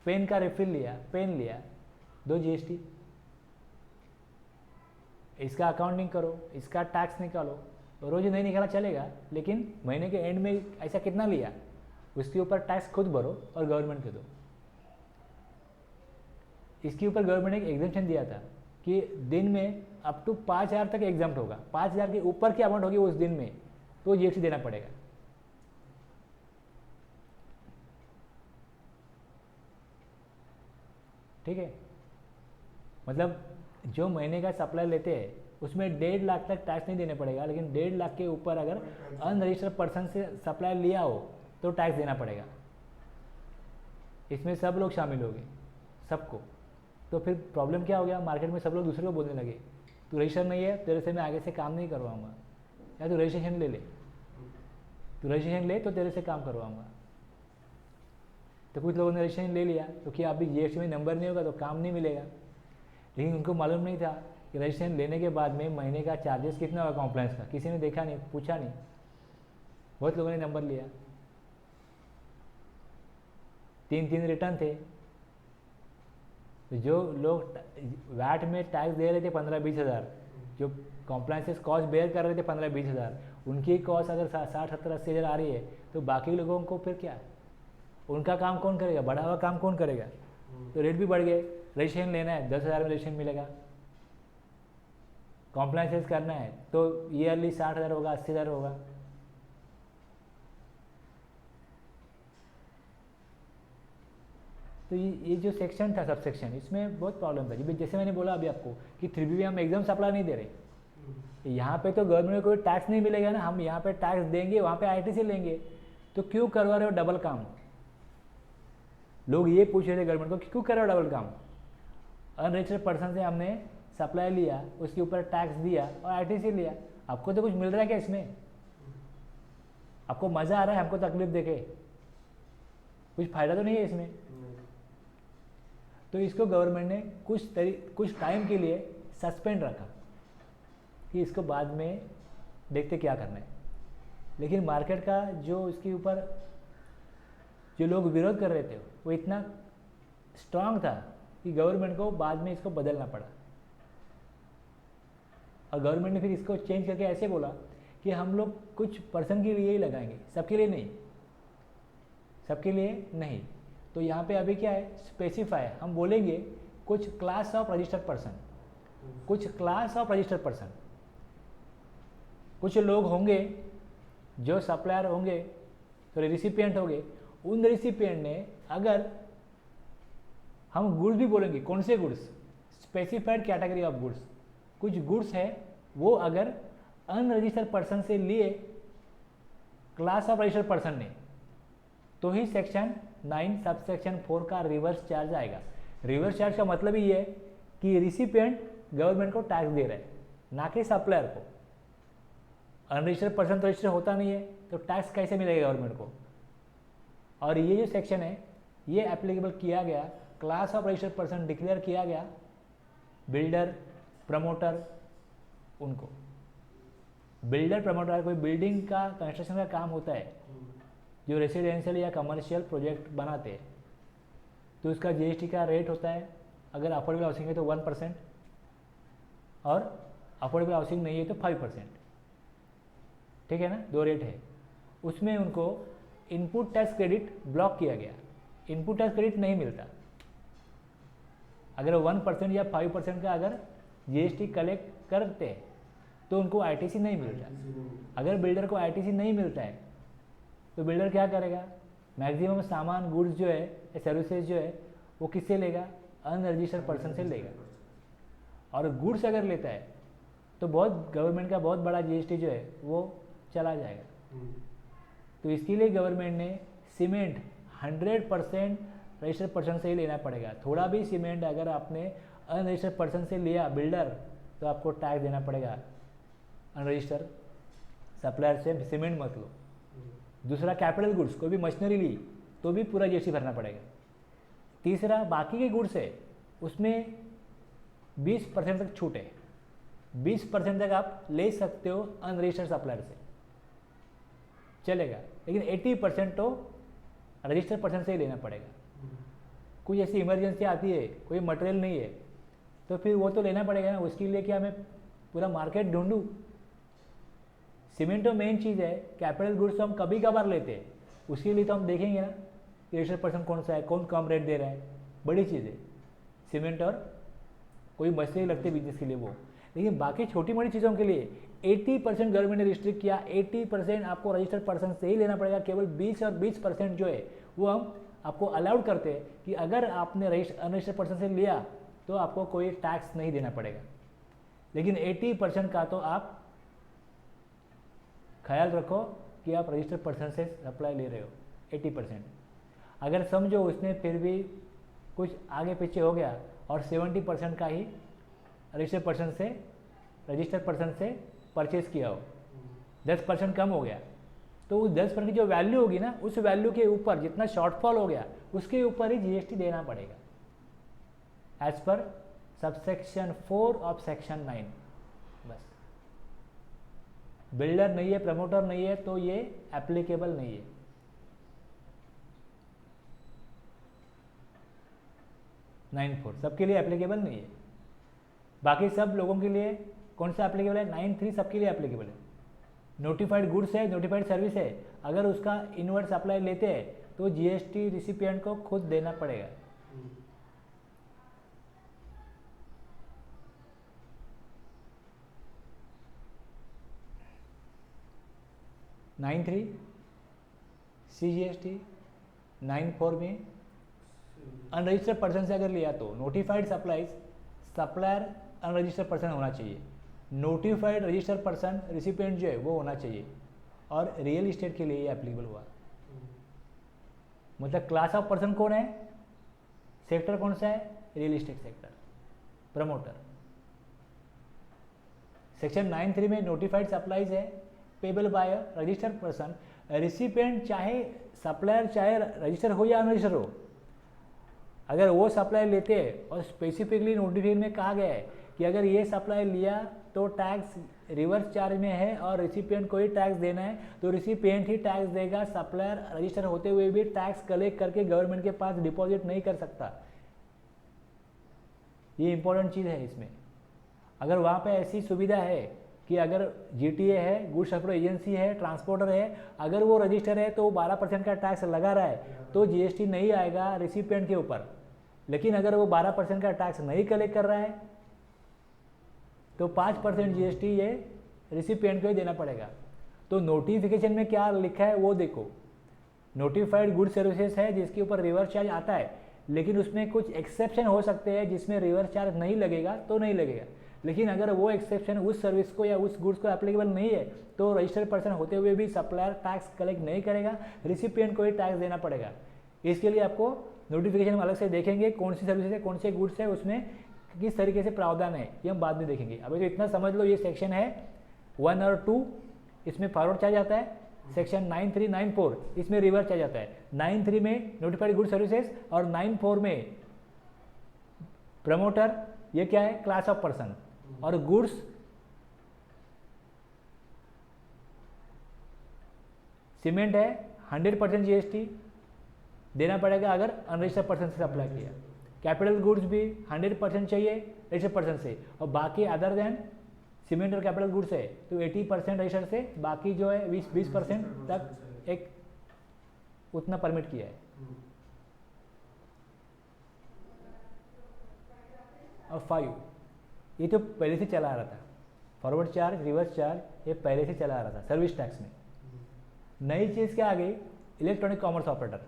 पेन का रिफिल लिया, पेन लिया, 2 जीएसटी, इसका अकाउंटिंग करो, इसका टैक्स निकालो। रोज नहीं निकाला चलेगा, लेकिन महीने के एंड में ऐसा कितना लिया उसके ऊपर टैक्स खुद भरो और गवर्नमेंट को दो। इसके ऊपर गवर्नमेंट ने एक एग्जम्पशन दिया था कि दिन में अप टू 5,000 तक एग्जाम्प्ट होगा, 5,000 के ऊपर की अमाउंट होगी उस दिन में तो जीएसटी देना पड़ेगा। ठीक है, मतलब जो महीने का सप्लाई लेते हैं उसमें 1.5 लाख तक टैक्स नहीं देने पड़ेगा, लेकिन 1.5 लाख के ऊपर अगर अनरजिस्टर्ड पर्सन से सप्लाई लिया हो तो टैक्स देना पड़ेगा। इसमें सब लोग शामिल हो गए, सबको। तो फिर प्रॉब्लम क्या हो गया, मार्केट में सब लोग दूसरे को बोलने लगे तू रजिस्टर नहीं है, तेरे से मैं आगे से काम नहीं करवाऊंगा, या तू रजिस्ट्रेशन ले ले, तू रजिस्ट्रेशन ले तो तेरे से काम करवाऊंगा। तो कुछ लोगों ने रजिस्ट्रेशन ले लिया तो क्या अभी जीएसटी में नंबर नहीं होगा तो काम नहीं मिलेगा, लेकिन उनको मालूम नहीं था कि रजिस्ट्रेशन लेने के बाद में महीने का चार्जेस कितना होगा कॉम्प्लायंस का, किसी ने देखा नहीं, पूछा नहीं, बहुत लोगों ने नंबर लिया। 3 रिटर्न थे, तो जो लोग वैट में टैक्स दे रहे थे 15-20 हज़ार, जो कॉम्प्लायंसेस कॉस्ट बेयर कर रहे थे 15-20 हज़ार, उनकी कॉस्ट अगर 60-70-80 हज़ार आ रही है तो बाकी लोगों को फिर क्या, उनका काम कौन करेगा, बढ़ा हुआ काम कौन करेगा। तो रेट भी बढ़ गए, रजिस्ट्रेशन लेना है 10,000 में रजिस्ट्रेशन मिलेगा, कॉम्प्लायंसेस करना है तो ईयरली 60,000 होगा, 80,000 होगा। तो ये जो सेक्शन था, सब सेक्शन, इसमें बहुत प्रॉब्लम था। जैसे मैंने बोला अभी आपको कि 3BB हम एग्जाम सप्लाई नहीं दे रहे, यहाँ पे तो गवर्नमेंट को कोई टैक्स नहीं मिलेगा ना, हम यहाँ पे टैक्स देंगे, वहाँ पे आईटीसी लेंगे, तो क्यों करवा रहे हो डबल काम। लोग ये पूछ रहे थे गवर्नमेंट को कि क्यों कर रहे हो डबल काम। अनरजिस्टर्ड पर्सन से हमने सप्लाई लिया, उसके ऊपर टैक्स दिया और आईटीसी लिया, आपको तो कुछ मिल रहा है क्या इसमें, आपको मजा आ रहा है हमको तकलीफ देके, कुछ फायदा तो नहीं है इसमें। तो इसको गवर्नमेंट ने कुछ टाइम के लिए सस्पेंड रखा कि इसको बाद में देखते क्या करना है। लेकिन मार्केट का जो इसके ऊपर जो लोग विरोध कर रहे थे वो इतना स्ट्रांग था कि गवर्नमेंट को बाद में इसको बदलना पड़ा। और गवर्नमेंट ने फिर इसको चेंज करके ऐसे बोला कि हम लोग कुछ पर्सन के लिए ही लगाएंगे, सबके लिए नहीं, सबके लिए नहीं। तो यहाँ पे अभी क्या है, स्पेसिफाई, हम बोलेंगे कुछ क्लास ऑफ रजिस्टर्ड पर्सन, कुछ क्लास ऑफ रजिस्टर्ड पर्सन, कुछ लोग होंगे जो सप्लायर होंगे, तो रिसिपिएंट होंगे, उन रिसिपिएंट ने अगर हम गुड्स भी बोलेंगे, कौन से goods, specified category of goods, कुछ गुड्स है वो अगर अनरजिस्टर्ड पर्सन से लिए क्लास ऑफ रजिस्टर्ड पर्सन ने, तो ही सेक्शन 9 सब सेक्शन 4 का रिवर्स चार्ज आएगा। रिवर्स चार्ज का मतलब ही है कि रिसिपिएंट गवर्नमेंट को टैक्स दे रहा है, ना कि सप्लायर को। अनरजिस्टर्ड पर्सन तो रजिस्टर होता नहीं है, तो टैक्स कैसे मिलेगा गवर्नमेंट को। और ये जो सेक्शन है ये एप्लीकेबल किया गया, class of registered person declare किया गया, बिल्डर, प्रमोटर, उनको। बिल्डर, प्रमोटर, कोई बिल्डिंग का कंस्ट्रक्शन का काम होता है जो रेसिडेंशियल या कमर्शियल प्रोजेक्ट बनाते हैं, तो उसका जीएसटी का रेट होता है, अगर अफोर्डेबल हाउसिंग है तो 1% और अफोर्डेबल हाउसिंग नहीं है तो 5%। ठीक है ना, 2 रेट है। उसमें उनको इनपुट टैक्स क्रेडिट ब्लॉक किया गया, इनपुट टैक्स क्रेडिट नहीं मिलता। अगर 1% या 5% का अगर जीएसटी कलेक्ट करते हैं तो उनको आईटीसी नहीं मिलता। अगर बिल्डर को आईटीसी नहीं मिलता है तो बिल्डर क्या करेगा, मैक्सिमम सामान गुड्स जो है या सर्विसेज जो है वो किससे लेगा, अनरजिस्टर्ड पर्सन से लेगा। और गुड्स अगर लेता है तो बहुत गवर्नमेंट का बहुत बड़ा जीएसटी जो है वो चला जाएगा। तो इसके लिए गवर्नमेंट ने सीमेंट 100% रजिस्टर्ड पर्सन से ही लेना पड़ेगा। थोड़ा भी सीमेंट अगर आपने अनरजिस्टर्ड पर्सन से लिया बिल्डर, तो आपको टैक्स देना पड़ेगा। अनरजिस्टर्ड सप्लायर से सीमेंट मत लो। दूसरा, कैपिटल गुड्स, कोई भी मशीनरी ली तो भी पूरा जीएसटी भरना पड़ेगा। तीसरा, बाकी के गुड्स है उसमें 20% तक छूट है, 20% तक आप ले सकते हो अनरजिस्टर्ड सप्लायर से, चलेगा। लेकिन 80% तो रजिस्टर्ड पर्सन से ही लेना पड़ेगा। कुछ ऐसी इमरजेंसी आती है, कोई मटेरियल नहीं है, तो फिर वो तो लेना पड़ेगा ना। उसके लिए क्या मैं पूरा मार्केट ढूंढूं? सीमेंट तो मेन चीज़ है, कैपिटल गुड्स तो हम कभी कभार लेते हैं, उसके लिए तो हम देखेंगे ना कि रजिस्टर्ड पर्सन कौन सा है, कौन कम रेट दे रहा है, बड़ी चीज़ है सीमेंट। और कोई मशीनरी लगती है बिजनेस के लिए वो। लेकिन बाकी छोटी मोटी चीज़ों के लिए 80% गवर्नमेंट ने रिस्ट्रिक्ट किया, 80% आपको रजिस्टर्ड पर्सन से ही लेना पड़ेगा। केवल 20 और 20% जो है वो हम आपको अलाउड करते हैं कि अगर आपने अनरजिस्टर्ड पर्सन से लिया तो आपको कोई टैक्स नहीं देना पड़ेगा। लेकिन 80% का तो आप ख्याल रखो कि आप रजिस्टर्ड पर्सन से सप्लाई ले रहे हो। 80% अगर समझो उसने फिर भी कुछ आगे पीछे हो गया और 70% का ही रजिस्टर्ड पर्सन से परचेज किया हो, 10% कम हो गया, तो उस 10% की जो वैल्यू होगी ना, उस वैल्यू के ऊपर जितना शॉर्टफॉल हो गया उसके ऊपर ही जीएसटी देना पड़ेगा as per subsection 4 of section 9। बस बिल्डर नहीं है, प्रमोटर नहीं है, तो ये एप्लीकेबल नहीं है। नाइन 4 सबके लिए एप्लीकेबल नहीं है। बाकी सब लोगों के लिए कौन सा एप्लीकेबल है? 9(3) सबके लिए एप्लीकेबल है। नोटिफाइड गुड्स है, नोटिफाइड सर्विस है, अगर उसका इनवर्ट सप्लाई लेते हैं तो जीएसटी रिसिपिएंट को खुद देना पड़ेगा। नाइन 3 CGST, 9(4) में अनरजिस्टर्ड पर्सन से अगर लिया तो नोटिफाइड सप्लायर अनरजिस्टर्ड पर्सन होना चाहिए, नोटिफाइड रजिस्टर्ड पर्सन रिसिपिएंट जो है वो होना चाहिए। और रियल इस्टेट के लिए ये एप्लीकेबल हुआ। मतलब क्लास ऑफ पर्सन कौन है, सेक्टर कौन सा है? Real estate sector, promoter. Section 9(3) में नोटिफाइड सप्लाईज है payable by registered person. Recipient चाहे सप्लायर चाहे रजिस्टर हो या अनरजिस्टर हो, अगर वो सप्लाई लेते हैं और स्पेसिफिकली नोटिफिकेशन में कहा गया है कि अगर ये सप्लाई लिया तो टैक्स रिवर्स चार्ज में है और रिसिपिएंट को ही टैक्स देना है, तो रिसिपिएंट ही टैक्स देगा। सप्लायर रजिस्टर होते हुए भी टैक्स कलेक्ट करके गवर्नमेंट के पास डिपॉजिट नहीं कर सकता। ये इंपॉर्टेंट चीज़ है इसमें। अगर वहाँ पे ऐसी सुविधा है कि अगर जीटीए है, गुड्स सप्लाई एजेंसी है, ट्रांसपोर्टर है, अगर वो रजिस्टर है तो 12% का टैक्स लगा रहा है तो जीएसटी नहीं आएगा रिसिपिएंट के ऊपर। लेकिन अगर वो 12% का टैक्स नहीं कलेक्ट कर रहा है तो 5% जीएसटी ये रिसिपिएंट को ही देना पड़ेगा। तो नोटिफिकेशन में क्या लिखा है वो देखो। नोटिफाइड गुड सर्विसेज है जिसके ऊपर रिवर्स चार्ज आता है, लेकिन उसमें कुछ एक्सेप्शन हो सकते हैं जिसमें रिवर्स चार्ज नहीं लगेगा तो नहीं लगेगा। लेकिन अगर वो एक्सेप्शन उस सर्विस को या उस गुड्स को एप्लीकेबल नहीं है तो रजिस्टर्ड पर्सन होते हुए भी सप्लायर टैक्स कलेक्ट नहीं करेगा, रिसिपिएंट को ही टैक्स देना पड़ेगा। इसके लिए आपको नोटिफिकेशन में अलग से देखेंगे कौन सी सर्विस है, कौन से गुड्स है, उसमें किस तरीके से प्रावधान है, ये हम बाद में देखेंगे। अभी तो इतना समझ लो, ये सेक्शन है 1 और 2, इसमें फॉरवर्ड चार्ज आता है। सेक्शन 9(3), 9(4) इसमें रिवर्स चार्ज आता है। 9(3) में नोटिफाइड गुड सर्विसेज और 9(4) में प्रमोटर, ये क्या है? Class of person. और गुड्स सीमेंट है 100% जीएसटी देना पड़ेगा अगर अनरजिस्टर्ड पर्सन से अप्लाई किया। कैपिटल गुड्स भी 100% चाहिए रजिस्टर्ड पर्सन से, और बाकी अदर देन सीमेंट और कैपिटल गुड्स है तो 80% रजिस्टर्ड से, बाकी जो है 20% तक एक उतना परमिट किया है। और 5 ये तो पहले से चला आ रहा था, फॉरवर्ड चार्ज, रिवर्स चार्ज ये पहले से चला आ रहा था सर्विस टैक्स में। नई चीज़ क्या आ गई? Electronic commerce operator.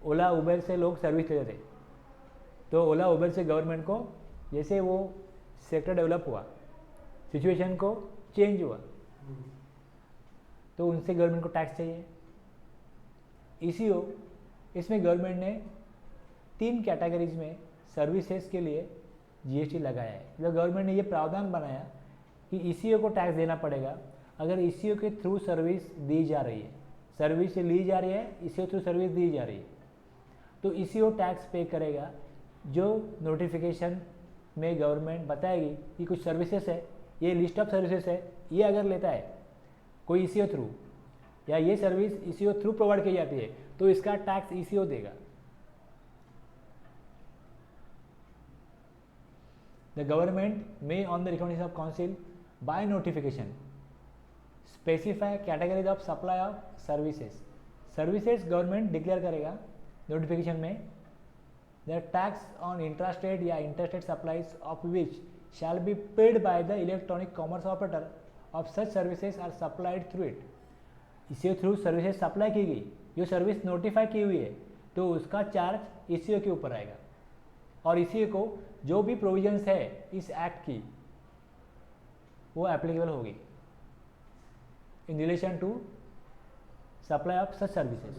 Ola Uber से लोग सर्विस लेते थे, तो ओला उबर से गवर्नमेंट को जैसे वो सेक्टर डेवलप हुआ, सिचुएशन को चेंज हुआ, तो उनसे गवर्नमेंट को टैक्स चाहिए। ईसीओ, इसमें गवर्नमेंट ने 3 कैटेगरीज में सर्विसेज के लिए जीएसटी लगाया है। मतलब गवर्नमेंट ने ये प्रावधान बनाया कि ईसीओ को टैक्स देना पड़ेगा अगर ईसीओ के थ्रू सर्विस दी जा रही है, सर्विस ली जा रही है, ईसीओ थ्रू सर्विस दी जा रही है, तो ईसीओ टैक्स पे करेगा। जो नोटिफिकेशन में गवर्नमेंट बताएगी कि कुछ सर्विसेज है, ये लिस्ट ऑफ सर्विसेज है, ये अगर लेता है कोई ईसीओ थ्रू, या ये सर्विस ईसीओ थ्रू प्रोवाइड की जाती है, तो इसका टैक्स ईसीओ देगा। The government may, on the recommendation of council, by notification, specify categories of supply of services. Services government declare करेगा notification में, the tax on intrastate या interstate supplies of which shall be paid by the electronic commerce operator of such services are supplied through it. इसी थ्रू सर्विसेज सप्लाई की गई, जो सर्विस नोटिफाई की हुई है, तो उसका चार्ज ईसीओ के ऊपर आएगा। और ईसीओ को जो भी प्रोविजंस है इस एक्ट की, वो एप्लीकेबल होगी in relation to supply of such services.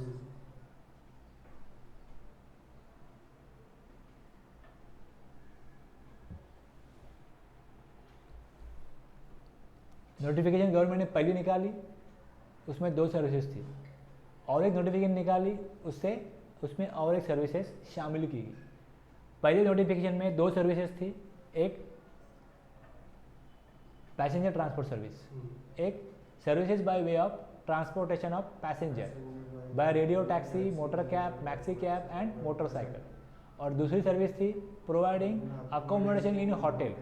Notification government ने पहली निकाली, उसमें 2 सर्विसेज थी, और एक नोटिफिकेशन निकाली उसमें और एक सर्विसेज शामिल की गई। पहले नोटिफिकेशन में 2 सर्विसेज थी, एक पैसेंजर ट्रांसपोर्ट सर्विस, एक services by way of transportation of passenger by radio taxi, motor cab, maxi cab and motorcycle, और दूसरी सर्विस थी प्रोवाइडिंग अकोमोडेशन इन होटल।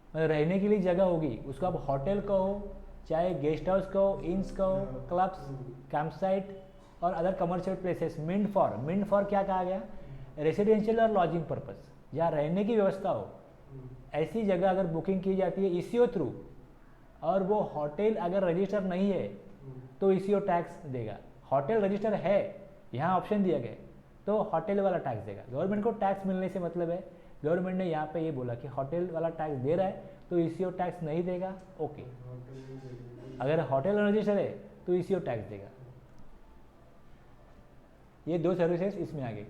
मतलब रहने के लिए जगह होगी, उसको आप होटल कहो, चाहे गेस्ट हाउस कहो, इंस कहो, क्लब्स, कैंप साइट और other commercial places. Mint for क्या कहा गया? रेसिडेंशियल और लॉजिंग पर्पस, जहाँ रहने की व्यवस्था हो, ऐसी जगह अगर बुकिंग की जाती है ईसीओ थ्रू, और वो होटल अगर रजिस्टर नहीं है तो ईसीओ टैक्स देगा। होटल रजिस्टर है, यहाँ ऑप्शन दिया गया, तो होटल वाला टैक्स देगा। गवर्नमेंट को टैक्स मिलने से मतलब है, गवर्नमेंट ने यहाँ पे ये बोला कि होटल वाला टैक्स दे रहा है तो ईसीओ टैक्स नहीं देगा, ओके। अगर होटल रजिस्टर है तो ईसीओ टैक्स देगा। ये 2 सर्विसेज इसमें आ गई।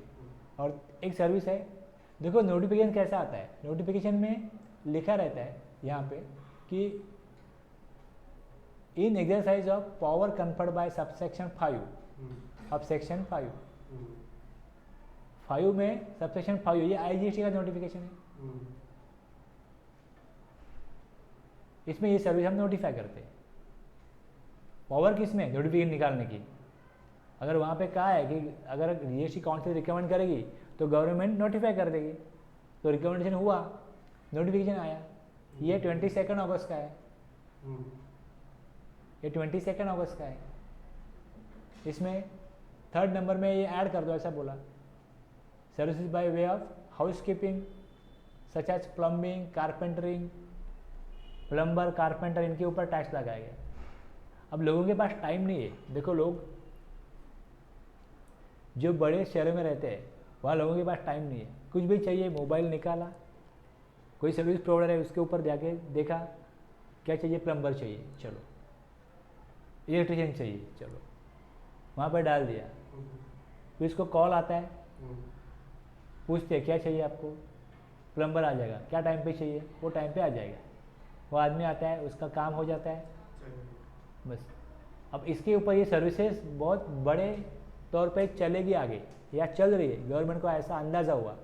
और एक सर्विस है, देखो नोटिफिकेशन कैसा आता है, नोटिफिकेशन में लिखा रहता है यहाँ पे कि in exercise of power conferred by subsection 5 of section 5 में सबसेक्शन 5 ये आईजीएसटी का नोटिफिकेशन है। इसमें ये सर्विस हम नोटिफाई करते हैं। पावर किसमें? नोटिफिकेशन निकालने की। अगर वहाँ पे कहा है कि अगर जीएसटी काउंसिल रिकमेंड करेगी तो गवर्नमेंट नोटिफाई कर देगी, तो रिकमेंडेशन हुआ, नोटिफिकेशन आया। ये 22 अगस्त का है, ये 22 अगस्त का है। इसमें 3rd नंबर में ये ऐड कर दो, ऐसा बोला, services by way of housekeeping such as plumbing, carpentering, plumber, carpenter, इनके ऊपर टैक्स लगाया गया। अब लोगों के पास टाइम नहीं है। देखो लोग जो बड़े शहरों में रहते हैं वहाँ लोगों के पास टाइम नहीं है, कुछ भी चाहिए मोबाइल निकाला, कोई सर्विस प्रोवाइडर है उसके ऊपर जाके देखा क्या चाहिए, प्लम्बर चाहिए, चलो, इलेक्ट्रिशियन चाहिए, चलो, वहाँ पर डाल दिया। फिर इसको कॉल आता है, पूछते हैं क्या चाहिए आपको, प्लम्बर आ जाएगा, क्या टाइम पे चाहिए, वो टाइम पे आ जाएगा, वो आदमी आता है, उसका काम हो जाता है, बस। अब इसके ऊपर ये सर्विसेज बहुत बड़े तौर पे चलेगी आगे, या चल रही है, गवर्नमेंट को ऐसा अंदाज़ा हुआ,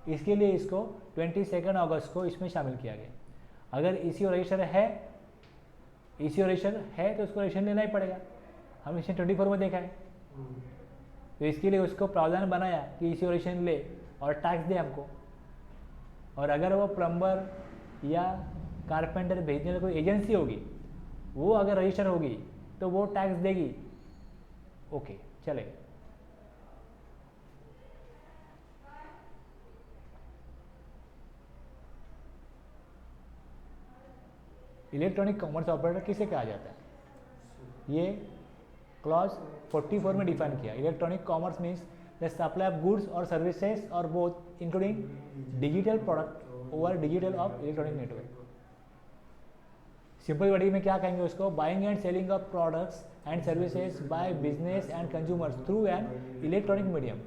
इसके लिए इसको 22 अगस्त को इसमें शामिल किया गया। अगर ईसीओ रजिस्टर है, ईसीओ रजिस्टर है तो उसको रजिस्टर लेना ही पड़ेगा। हम इसने 24 में देखा है, तो इसके लिए उसको प्रावधान बनाया कि ईसीओ रजिस्टर ले और टैक्स दे हमको। और अगर वो प्लम्बर या कारपेंटर भेजने वाली कोई एजेंसी होगी, वो अगर रजिस्टर होगी तो वो टैक्स देगी, ओके, चलेगा। इलेक्ट्रॉनिक कॉमर्स ऑपरेटर किसे कहा जाता है? ये क्लॉज 44 में डिफाइन किया। Electronic commerce means the supply of goods और सर्विसेज और both including digital product over digital of electronic network. Simple wording में क्या कहेंगे उसको, buying and selling of products and services by business and consumers through an electronic medium.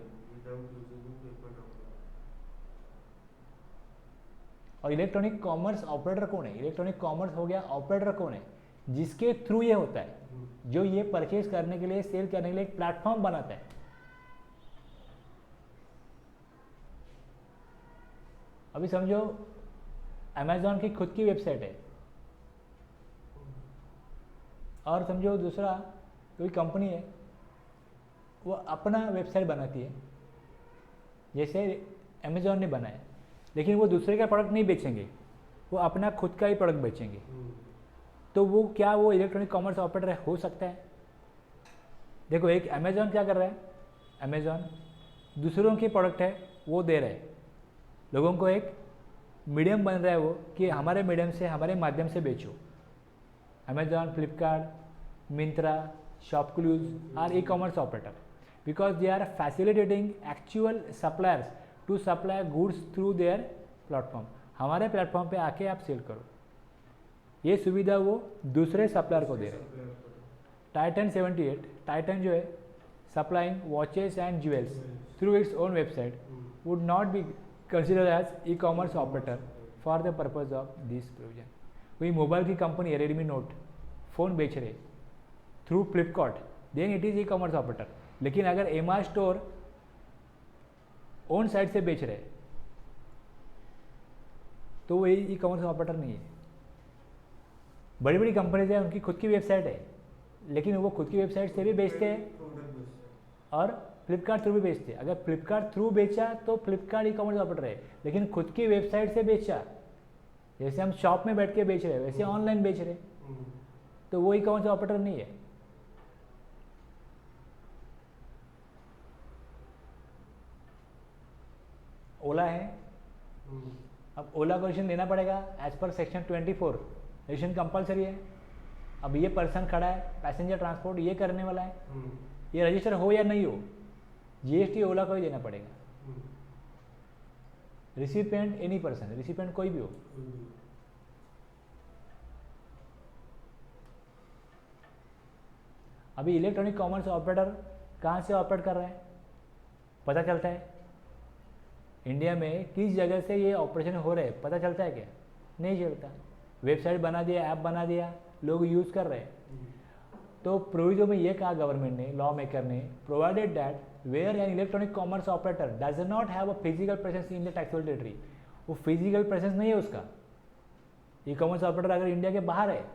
और इलेक्ट्रॉनिक कॉमर्स ऑपरेटर कौन है? इलेक्ट्रॉनिक कॉमर्स हो गया ऑपरेटर कौन है? जिसके थ्रू ये होता है, जो ये परचेज करने के लिए, सेल करने के लिए एक प्लेटफॉर्म बनाता है। अभी समझो अमेजॉन की खुद की वेबसाइट है, और समझो दूसरा कोई कंपनी है वो अपना वेबसाइट बनाती है, जैसे अमेजॉन ने बनाया, लेकिन वो दूसरे का प्रोडक्ट नहीं बेचेंगे, वो अपना खुद का ही प्रोडक्ट बेचेंगे। तो वो क्या वो इलेक्ट्रॉनिक कॉमर्स ऑपरेटर हो सकता है? देखो एक अमेजॉन क्या कर रहा है, अमेजॉन दूसरों के प्रोडक्ट है वो दे रहा है, लोगों को एक मीडियम बन रहा है वो कि हमारे मीडियम से, हमारे माध्यम से बेचो। Amazon, Flipkart, Myntra, ShopClues are e commerce operator because they are facilitating actual suppliers to supply goods through their platform. हमारे प्लेटफॉर्म पे आके आप सेल करो, ये सुविधा वो दूसरे सप्लायर को दे रहे हैं। टाइटन 78, टाइटन जो है supplying watches and jewels through its own website would not be considered as e commerce operator for the purpose of this provision. कोई मोबाइल की कंपनी है, रेडमी नोट फ़ोन बेच रहे through Flipkart, then it is e commerce operator. लेकिन अगर एमआर स्टोर ओन साइट से बेच रहे तो वो ई कॉमर्स ऑपरेटर नहीं है। बड़ी बड़ी कंपनीज है, उनकी खुद की वेबसाइट है, लेकिन वो खुद की वेबसाइट से भी बेचते हैं और फ्लिपकार्ट थ्रू भी बेचते हैं। अगर फ्लिपकार्ट थ्रू बेचा तो फ्लिपकार्ट ई कॉमर्स ऑपरेटर है, लेकिन खुद की वेबसाइट से बेचा, जैसे हम शॉप में बैठ के बेच रहे हैं वैसे ऑनलाइन बेच रहे, तो वो ई कॉमर्स ऑपरेटर नहीं है। ओला है, अब ओला को रजिस्ट्रेशन देना पड़ेगा एज पर सेक्शन 24, रजिस्ट्रेशन कंपलसरी है। अब ये पर्सन खड़ा है, पैसेंजर ट्रांसपोर्ट ये करने वाला है, ये रजिस्टर हो या नहीं हो, जीएसटी ओला को ही देना पड़ेगा। रिसिपेंट एनी पर्सन, रिसिपेंट कोई भी हो। अभी इलेक्ट्रॉनिक कॉमर्स ऑपरेटर कहाँ से ऑपरेट कर रहा है पता चलता है? इंडिया में किस जगह से ये ऑपरेशन हो रहे हैं पता चलता है क्या? नहीं चलता। वेबसाइट बना दिया, ऐप बना दिया, लोग यूज़ कर रहे हैं। तो प्रोविजो में ये कहा गवर्नमेंट ने, लॉ मेकर ने, provided that where an electronic commerce operator does not have a physical presence in the taxable territory, वो फिजिकल प्रेजेंस नहीं है उसका, ई कॉमर्स ऑपरेटर अगर इंडिया के बाहर है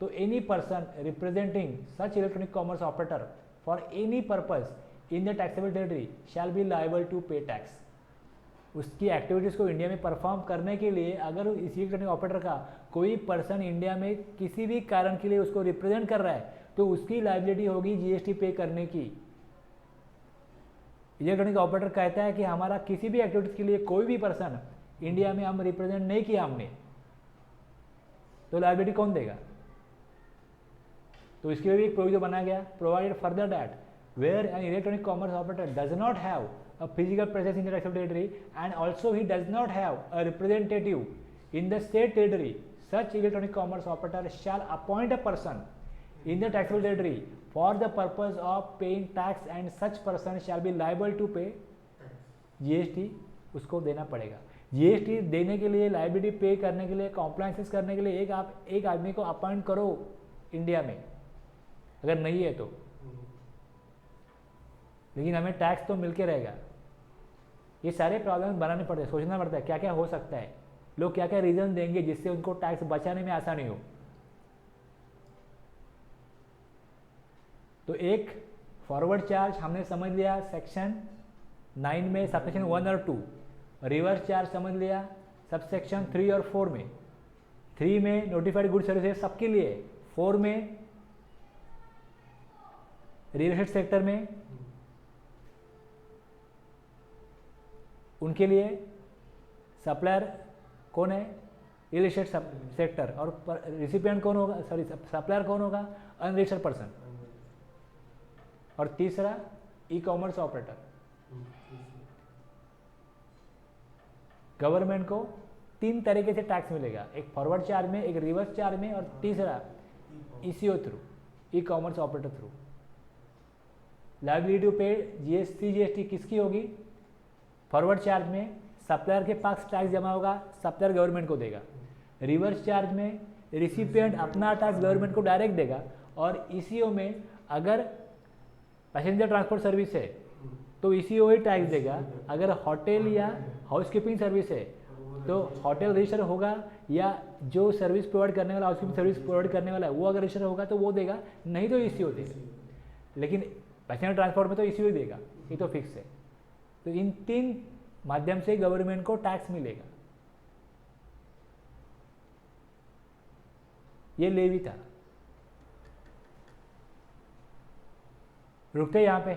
तो any person representing such electronic commerce operator for any purpose in the taxable territory shall be liable to pay tax. उसकी एक्टिविटीज़ को इंडिया में परफॉर्म करने के लिए अगर इसी इलेक्ट्रॉनिक ऑपरेटर का कोई पर्सन इंडिया में किसी भी कारण के लिए उसको रिप्रेजेंट कर रहा है तो उसकी लायबिलिटी होगी जीएसटी पे करने की। इलेक्ट्रॉनिक ऑपरेटर कहता है कि हमारा किसी भी एक्टिविटीज़ के लिए कोई भी पर्सन इंडिया में हम रिप्रेजेंट नहीं किया हमने, तो लायबिलिटी कौन देगा? तो इसके लिए भी एक प्रोविजन बनाया गया, provided further that where an electronic commerce operator does not have a physical presence in the taxable territory and also he does not have a representative in the state territory, such electronic commerce operator shall appoint a person in the taxable territory for the purpose of paying tax and such person shall be liable to pay GST। उसको देना पड़ेगा। GST देने के लिए, लाइबिलिटी पे करने के लिए, कॉम्प्लायंसेस करने के लिए एक आदमी को अपॉइंट करो इंडिया में, अगर नहीं है तो। लेकिन हमें टैक्स तो मिलके रहेगा। ये सारे प्रॉब्लम बनाने पड़ते हैं, सोचना पड़ता है क्या क्या हो सकता है, लोग क्या क्या रीज़न देंगे जिससे उनको टैक्स बचाने में आसानी हो। तो एक फॉरवर्ड चार्ज हमने समझ लिया सेक्शन 9 में, सबसेक्शन 1 और 2। रिवर्स चार्ज समझ लिया सबसेक्शन 3 और 4 में। 3 में नोटिफाइड गुड सर्विसेज सबके लिए, 4 में रियल एस्टेट सेक्टर में उनके लिए सप्लायर कौन है? Real estate sector. और रिसिपिएंट कौन होगा? सॉरी, सप्लायर कौन होगा? Unregistered person. और तीसरा ई कॉमर्स ऑपरेटर। गवर्नमेंट को 3 तरीके से टैक्स मिलेगा, एक फॉरवर्ड चार्ज में, एक रिवर्स चार्ज में, और तीसरा ECO through, e commerce operator through. Liability to pay GST किसकी होगी? फॉरवर्ड चार्ज में सप्लायर के पास टैक्स जमा होगा, सप्लायर गवर्नमेंट को देगा। रिवर्स चार्ज में रिसिपिएंट अपना टैक्स गवर्नमेंट को डायरेक्ट देगा। और ईसीओ में अगर पैसेंजर ट्रांसपोर्ट सर्विस है तो ईसीओ ही टैक्स देगा, अगर होटल या हाउसकीपिंग सर्विस है तो होटल रजिस्टर होगा, या जो सर्विस प्रोवाइड करने वाला, हाउसकीपिंग सर्विस प्रोवाइड करने वाला है वो अगर रजिस्टर होगा तो वो देगा, नहीं तो ईसीओ देगा। लेकिन पैसेंजर ट्रांसपोर्ट में तो ईसीओ देगा, ये तो फिक्स है। तो इन 3 माध्यम से गवर्नमेंट को टैक्स मिलेगा। ये लेवी था। रुकते यहाँ पे।